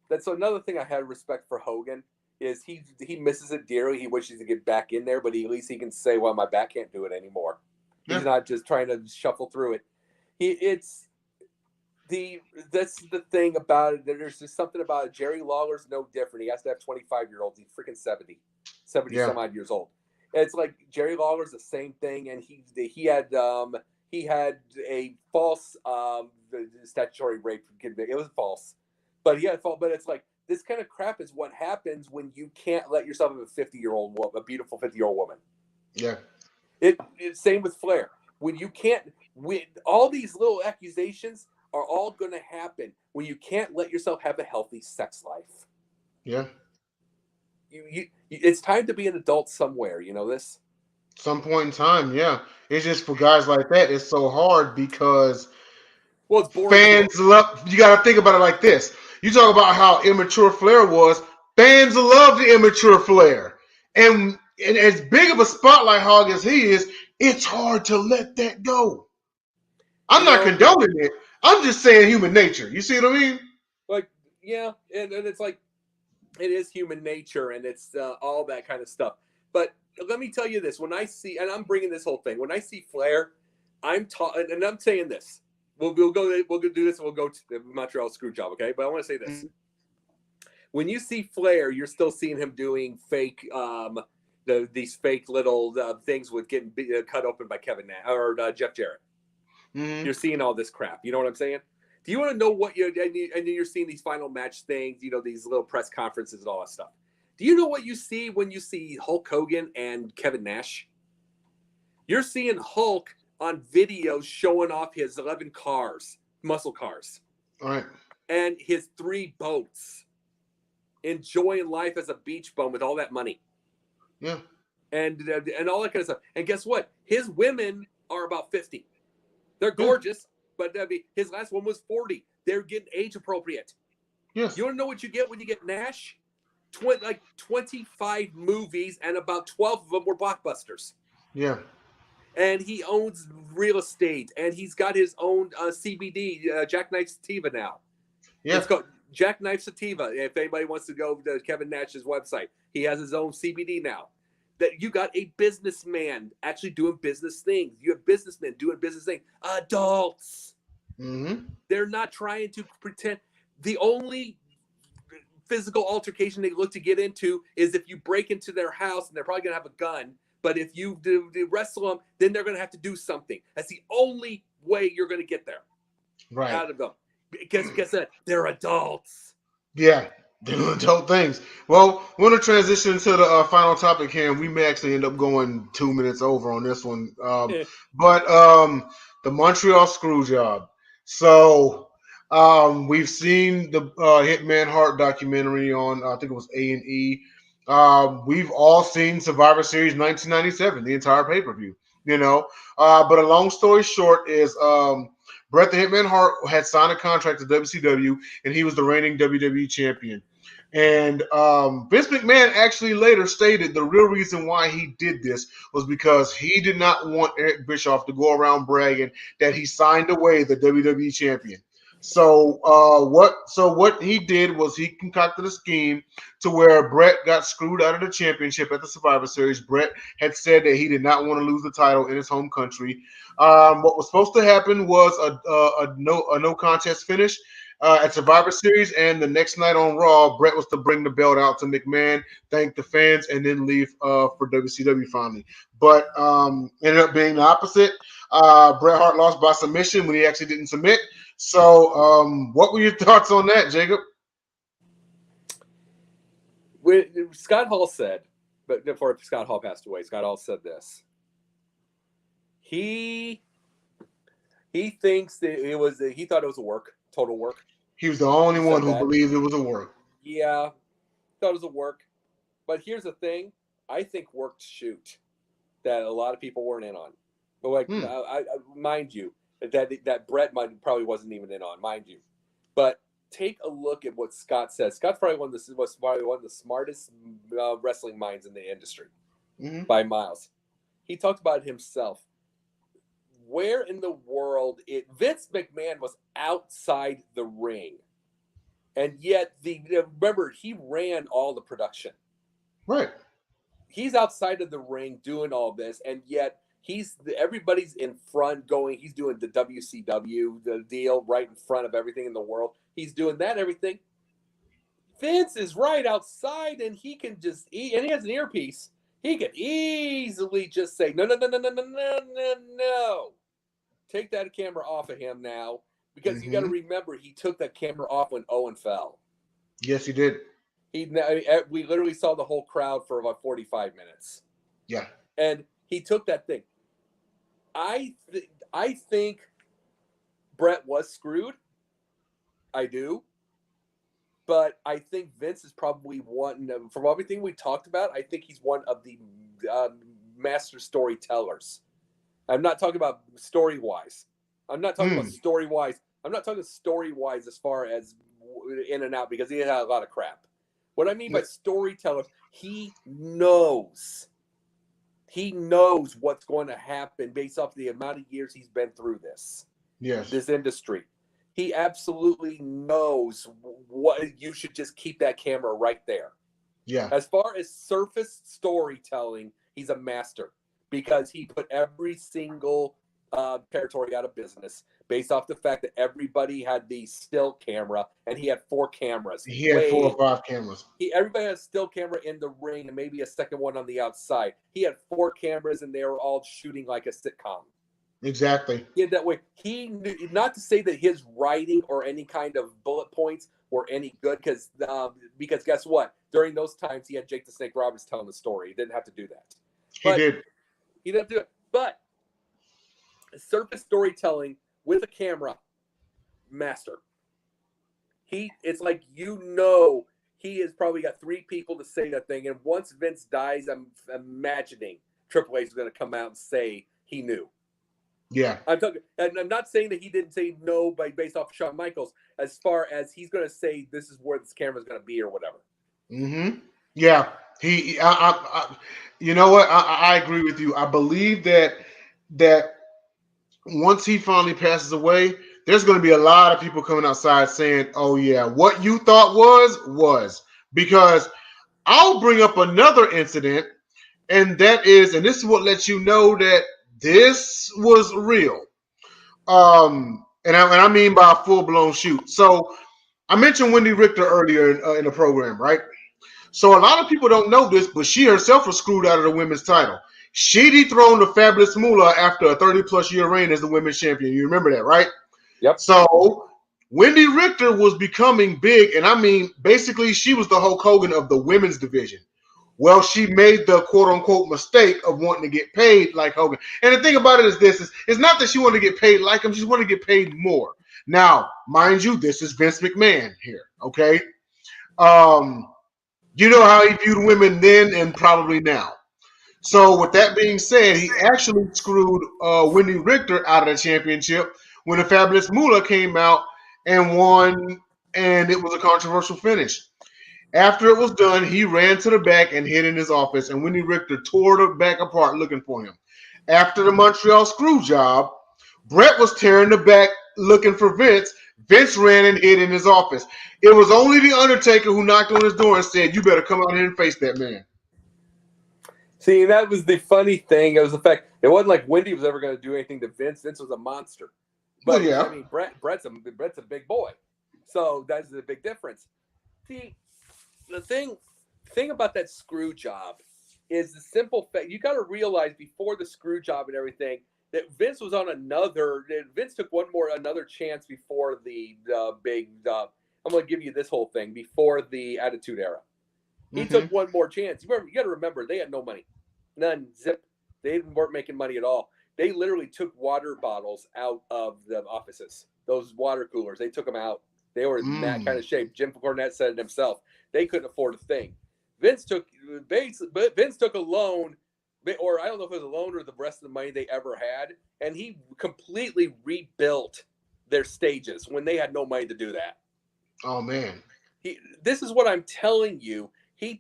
That's another thing I had respect for Hogan is he misses it dearly. He wishes he could get back in there, but at least he can say, well, my back can't do it anymore. He's not just trying to shuffle through it. That's the thing about it. There's just something about it. Jerry Lawler's no different. He has to have 25-year-olds. He's freaking 70 some odd years old. It's like Jerry Lawler's the same thing, and he had a false statutory rape conviction. It was false, but he had false. But it's like this kind of crap is what happens when you can't let yourself have a beautiful 50-year-old woman. Yeah. It's same with Flair. When you can't, all these little accusations are all going to happen when you can't let yourself have a healthy sex life. Yeah. It's time to be an adult somewhere. You know this? Some point in time, yeah. It's just for guys like that, it's so hard because it's boring. Fans love. You got to think about it like this. You talk about how immature Flair was. Fans love the immature Flair. And as big of a spotlight hog as he is, it's hard to let that go. I'm not condoning it. I'm just saying human nature. You see what I mean? Like, yeah, and it's like, it is human nature, and it's all that kind of stuff. But let me tell you this. When I see, and I'm bringing this whole thing, when I see Flair, and I'm saying this. We'll do this, and we'll go to the Montreal Screwjob, okay? But I want to say this. When you see Flair, you're still seeing him doing fake, these fake little things with getting cut open by Kevin Nash or Jeff Jarrett. Mm-hmm. You're seeing all this crap. You know what I'm saying? Do you want to know what and you're seeing these final match things, these little press conferences and all that stuff. Do you know what you see when you see Hulk Hogan and Kevin Nash? You're seeing Hulk on videos showing off his 11 cars, muscle cars. All right. And his 3 boats. Enjoying life as a beach bum with all that money. Yeah. And all that kind of stuff. And guess what? His women are about 50. They're gorgeous, but his last one was 40. They're getting age appropriate. Yes. You want to know what you get when you get Nash? 25 movies, and about 12 of them were blockbusters. Yeah. And he owns real estate, and he's got his own CBD, Jackknife Sativa now. Yeah. It's called Jackknife Sativa. If anybody wants to go to Kevin Nash's website, he has his own CBD now. That you got a businessman actually doing business things. You have businessmen doing business things. Adults. Mm-hmm. They're not trying to pretend. The only physical altercation they look to get into is if you break into their house, and they're probably going to have a gun. But if you do wrestle them, then they're going to have to do something. That's the only way you're going to get there. Right. Out of them. Because they're adults. Yeah. Doing adult things. Well, we're going to transition to the final topic here, and we may actually end up going 2 minutes over on this one. But the Montreal Screwjob. So we've seen the Hitman Hart documentary on, I think it was A&E. We've all seen Survivor Series 1997, the entire pay-per-view. But a long story short is Bret the Hitman Hart had signed a contract to WCW, and he was the reigning WWE champion. And Vince McMahon actually later stated the real reason why he did this was because he did not want Eric Bischoff to go around bragging that he signed away the WWE champion. So what he did was he concocted a scheme to where Bret got screwed out of the championship at the Survivor Series. Bret had said that he did not want to lose the title in his home country. What was supposed to happen was a no contest finish at Survivor Series, and the next night on Raw, Bret was to bring the belt out to McMahon, thank the fans, and then leave for WCW finally. But ended up being the opposite. Bret Hart lost by submission when he actually didn't submit. So, what were your thoughts on that, Jacob? Scott Hall said, but before Scott Hall passed away, Scott Hall said this. He thinks that he thought it was a work, total work. He was the only one who believed it was a work. Yeah, thought it was a work. But here's the thing. I think worked shoot that a lot of people weren't in on. But like, I mind you, that Brett probably wasn't even in on, mind you. But take a look at what Scott says. Scott's probably one of the smartest wrestling minds in the industry by miles. He talked about himself. Where in the world Vince McMahon was outside the ring, and yet remember he ran all the production. Right. He's outside of the ring doing all this, and yet everybody's in front going. He's doing the WCW, the deal right in front of everything in the world. He's doing that everything. Vince is right outside, and he can just and he has an earpiece. He can easily just say, no. Take that camera off of him now, because you got to remember he took that camera off when Owen fell. Yes, he did. We literally saw the whole crowd for about 45 minutes. Yeah. And he took that thing. I think Brett was screwed. I do. But I think Vince is probably one, from everything we talked about, I think he's one of the master storytellers. I'm not talking about story-wise. I'm not talking about story-wise. I'm not talking story-wise as far as in and out, because he had a lot of crap. What I mean by storyteller, he knows what's going to happen based off the amount of years he's been through this. Yes. This industry. He absolutely knows what you should just keep that camera right there. Yeah. As far as surface storytelling, he's a master, because he put every single territory out of business based off the fact that everybody had the still camera, and he had 4 cameras. He had 4 or 5 cameras. Everybody had a still camera in the ring and maybe a second one on the outside. He had 4 cameras, and they were all shooting like a sitcom. Exactly. Yeah, that way. He knew, not to say that his writing or any kind of bullet points were any good, because guess what? During those times, he had Jake the Snake Roberts telling the story. He didn't have to do that. He did. He didn't do it. But surface storytelling with a camera, master. It's like, he has probably got 3 people to say that thing. And once Vince dies, I'm imagining Triple H is going to come out and say he knew. Yeah. I'm talking, and I'm not saying that he didn't say no based off Shawn Michaels, as far as he's going to say this is where this camera is going to be or whatever. Yeah. You know what? I agree with you. I believe that once he finally passes away, there's going to be a lot of people coming outside saying, "Oh yeah, what you thought was," because I'll bring up another incident, and this is what lets you know that this was real. And I mean by a full-blown shoot. So I mentioned Wendy Richter earlier in the program, right? So a lot of people don't know this, but she herself was screwed out of the women's title. She dethroned the Fabulous Moolah after a 30-plus year reign as the women's champion. You remember that, right? Yep. So Wendy Richter was becoming big, and I mean, basically, she was the Hulk Hogan of the women's division. Well, she made the quote-unquote mistake of wanting to get paid like Hogan. And the thing about it is this. It's not that she wanted to get paid like him. She wanted to get paid more. Now, mind you, this is Vince McMahon here, okay? You know how he viewed women then and probably now. So with that being said, he actually screwed Wendy Richter out of the championship when the Fabulous Moolah came out and won, and it was a controversial finish. After it was done, he ran to the back and hid in his office, and Wendy Richter tore the back apart looking for him. After the Montreal screw job, Brett was tearing the back looking for Vince. Vince ran and hid in his office. It was only The Undertaker who knocked on his door and said, "You better come out here and face that man." See, that was the funny thing. It was the fact it wasn't like Wendy was ever going to do anything to Vince. Vince was a monster. But, yeah. I mean, Brett's a big boy. So that's the big difference. See, the thing about that screw job is the simple fact. You got to realize before the screw job and everything, that Vince was on another. Vince took another chance before the big. I'm going to give you this whole thing before the Attitude Era. He took one more chance. You got to remember, they had no money, none, zip. They weren't making money at all. They literally took water bottles out of the offices. Those water coolers, they took them out. They were in that kind of shape. Jim Cornette said it himself. They couldn't afford a thing. Vince took a loan, or I don't know if it was a loan or the rest of the money they ever had, and he completely rebuilt their stages when they had no money to do that. Oh man, this is what I'm telling you. He's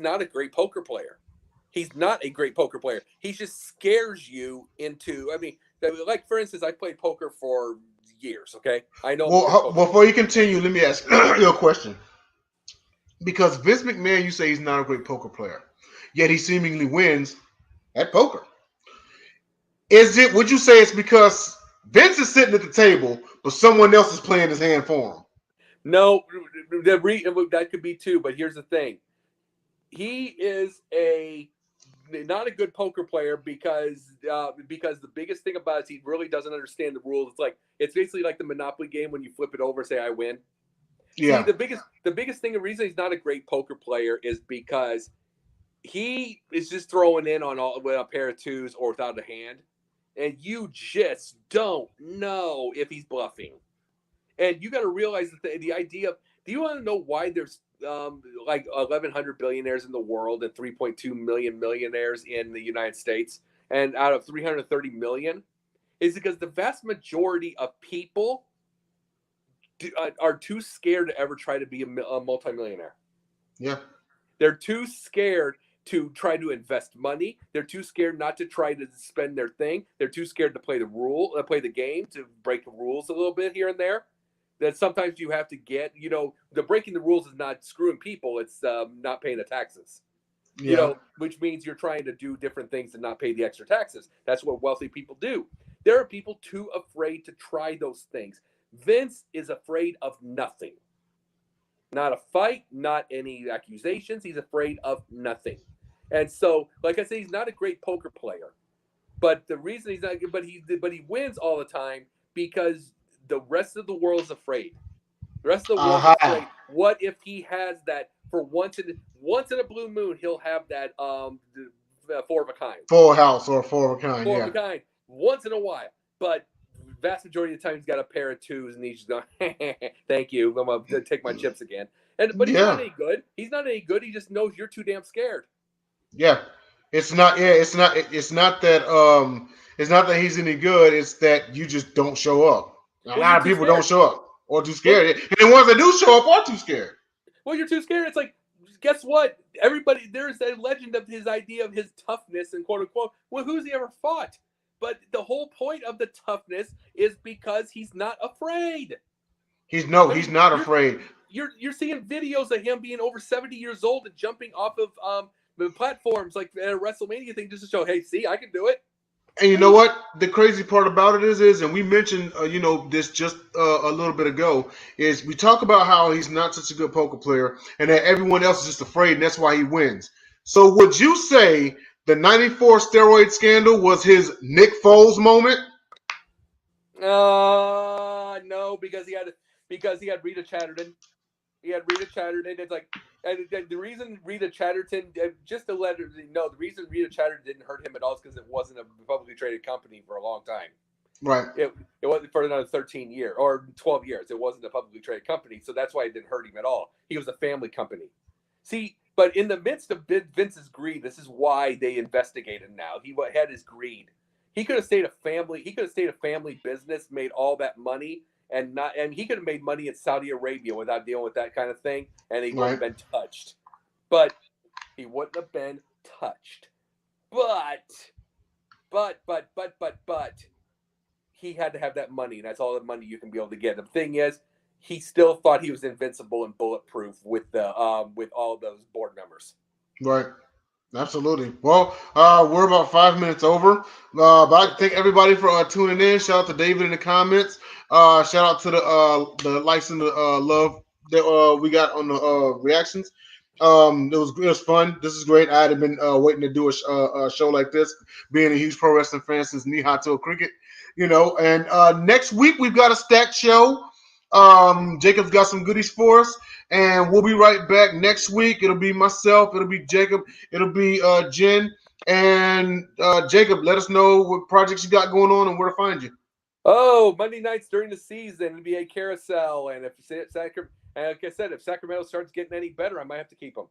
not a great poker player. He's not a great poker player. He just scares you into. I mean, like for instance, I played poker for years. Okay, I know. Well, before you continue, let me ask you a question. Because Vince McMahon, you say he's not a great poker player, yet he seemingly wins at poker. Would you say it's because Vince is sitting at the table, but someone else is playing his hand for him? No, that could be too. But here's the thing: he is not a good poker player because the biggest thing about it is he really doesn't understand the rules. It's basically like the Monopoly game when you flip it over, say I win. Yeah. See, the biggest thing, the reason he's not a great poker player is because he is just throwing in with a pair of twos or without a hand, and you just don't know if he's bluffing. And you got to realize that the idea of, do you want to know why there's like 1,100 billionaires in the world and 3.2 million millionaires in the United States, and out of 330 million, is because the vast majority of people are too scared to ever try to be a multimillionaire. Yeah. They're too scared to try to invest money. They're too scared not to try to spend their thing. They're too scared to play the game, to break the rules a little bit here and there. That sometimes you have to get, the breaking the rules is not screwing people. It's not paying the taxes, which means you're trying to do different things and not pay the extra taxes. That's what wealthy people do. There are people too afraid to try those things. Vince is afraid of nothing. Not a fight, not any accusations. He's afraid of nothing. And so, like I say, he's not a great poker player. But the reason he's not, but he wins all the time because the rest of the world is afraid. The rest of the world is afraid. What if he has that for once in a blue moon? He'll have that four of a kind, full house or four of a kind, four of a kind once in a while. But vast majority of the time, he's got a pair of twos, and he's just going, "Thank you, I'm gonna take my chips again." But he's not any good. He's not any good. He just knows you're too damn scared. Yeah, it's not. Yeah, it's not that. It's not that he's any good. It's that you just don't show up. A lot of people don't show up or too scared, and the ones that do show up are too scared. Well, you're too scared. It's like, guess what? Everybody, there's a legend of his idea of his toughness and quote unquote. Well, who's he ever fought? But the whole point of the toughness is because he's not afraid. He's not afraid. You're seeing videos of him being over 70 years old and jumping off of the platforms like at a WrestleMania thing just to show, hey, see, I can do it. And you know what? The crazy part about it is, and we mentioned, this just a little bit ago, is we talk about how he's not such a good poker player and that everyone else is just afraid, and that's why he wins. So would you say the 94 steroid scandal was his Nick Foles moment? No, because he had Rita Chatterton. He had Rita Chatterton. It's like, and the reason Rita Chatterton, just to let her know, the reason Rita Chatterton didn't hurt him at all is because it wasn't a publicly traded company for a long time. Right. It wasn't for another 13 years or 12 years. It wasn't a publicly traded company, so that's why it didn't hurt him at all. He was a family company. See, but in the midst of Vince's greed, this is why they investigate him now. He had his greed. He could have stayed a family. He could have stayed a family business, made all that money. And he could have made money in Saudi Arabia without dealing with that kind of thing, and he wouldn't have been touched. But he wouldn't have been touched. But he had to have that money, and that's all the money you can be able to get. The thing is, he still thought he was invincible and bulletproof with all those board members. Right. Absolutely. Well, we're about 5 minutes over. But I thank everybody for tuning in. Shout out to David in the comments. Shout out to the likes and the love that we got on the reactions. It was fun. This is great. I had been waiting to do a show like this, being a huge pro wrestling fan since knee high toe cricket, And next week we've got a stacked show. Jacob's got some goodies for us, and we'll be right back next week. It'll be myself. It'll be Jacob. It'll be Jen. And Jacob, let us know what projects you got going on and where to find you. Oh, Monday nights during the season, NBA carousel, and if you say it, like I said, if Sacramento starts getting any better, I might have to keep them.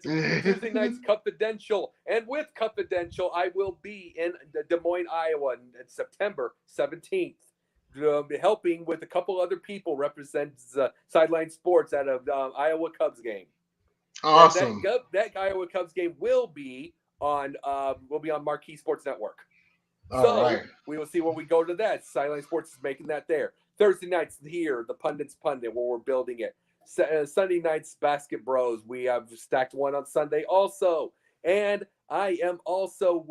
Tuesday nights confidential, and with confidential, I will be in Des Moines, Iowa, in September 17th, helping with a couple other people represent Sideline Sports at a Iowa Cubs game. Awesome. That Iowa Cubs game will be on Marquee Sports Network. All right. We will see when we go to that. Sideline Sports is making that there. Thursday nights here, the Pundits Pundit, where we're building it. Sunday nights, Basket Bros. We have stacked one on Sunday also. And I also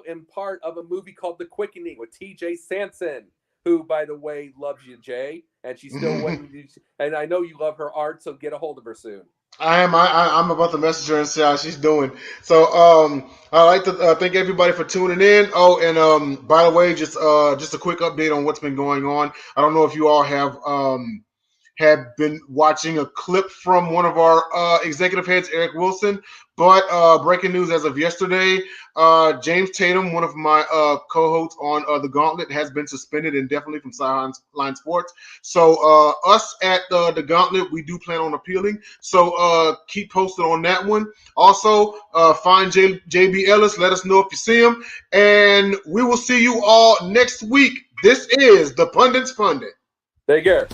am part of a movie called The Quickening with TJ Sanson, who, by the way, loves you, Jay. And she's still waiting. And I know you love her art, so get a hold of her soon. I'm about to message her and see how she's doing. So I'd like to thank everybody for tuning in. Oh, and by the way, just a quick update on what's been going on. I don't know if you all have been watching a clip from one of our executive heads, Eric Wilson. But breaking news as of yesterday, James Tatum, one of my co-hosts on The Gauntlet, has been suspended indefinitely from Sideline Sports. So us at The Gauntlet, we do plan on appealing. So keep posted on that one. Also, find JB Ellis. Let us know if you see him. And we will see you all next week. This is the Pundits Pundit. Take care.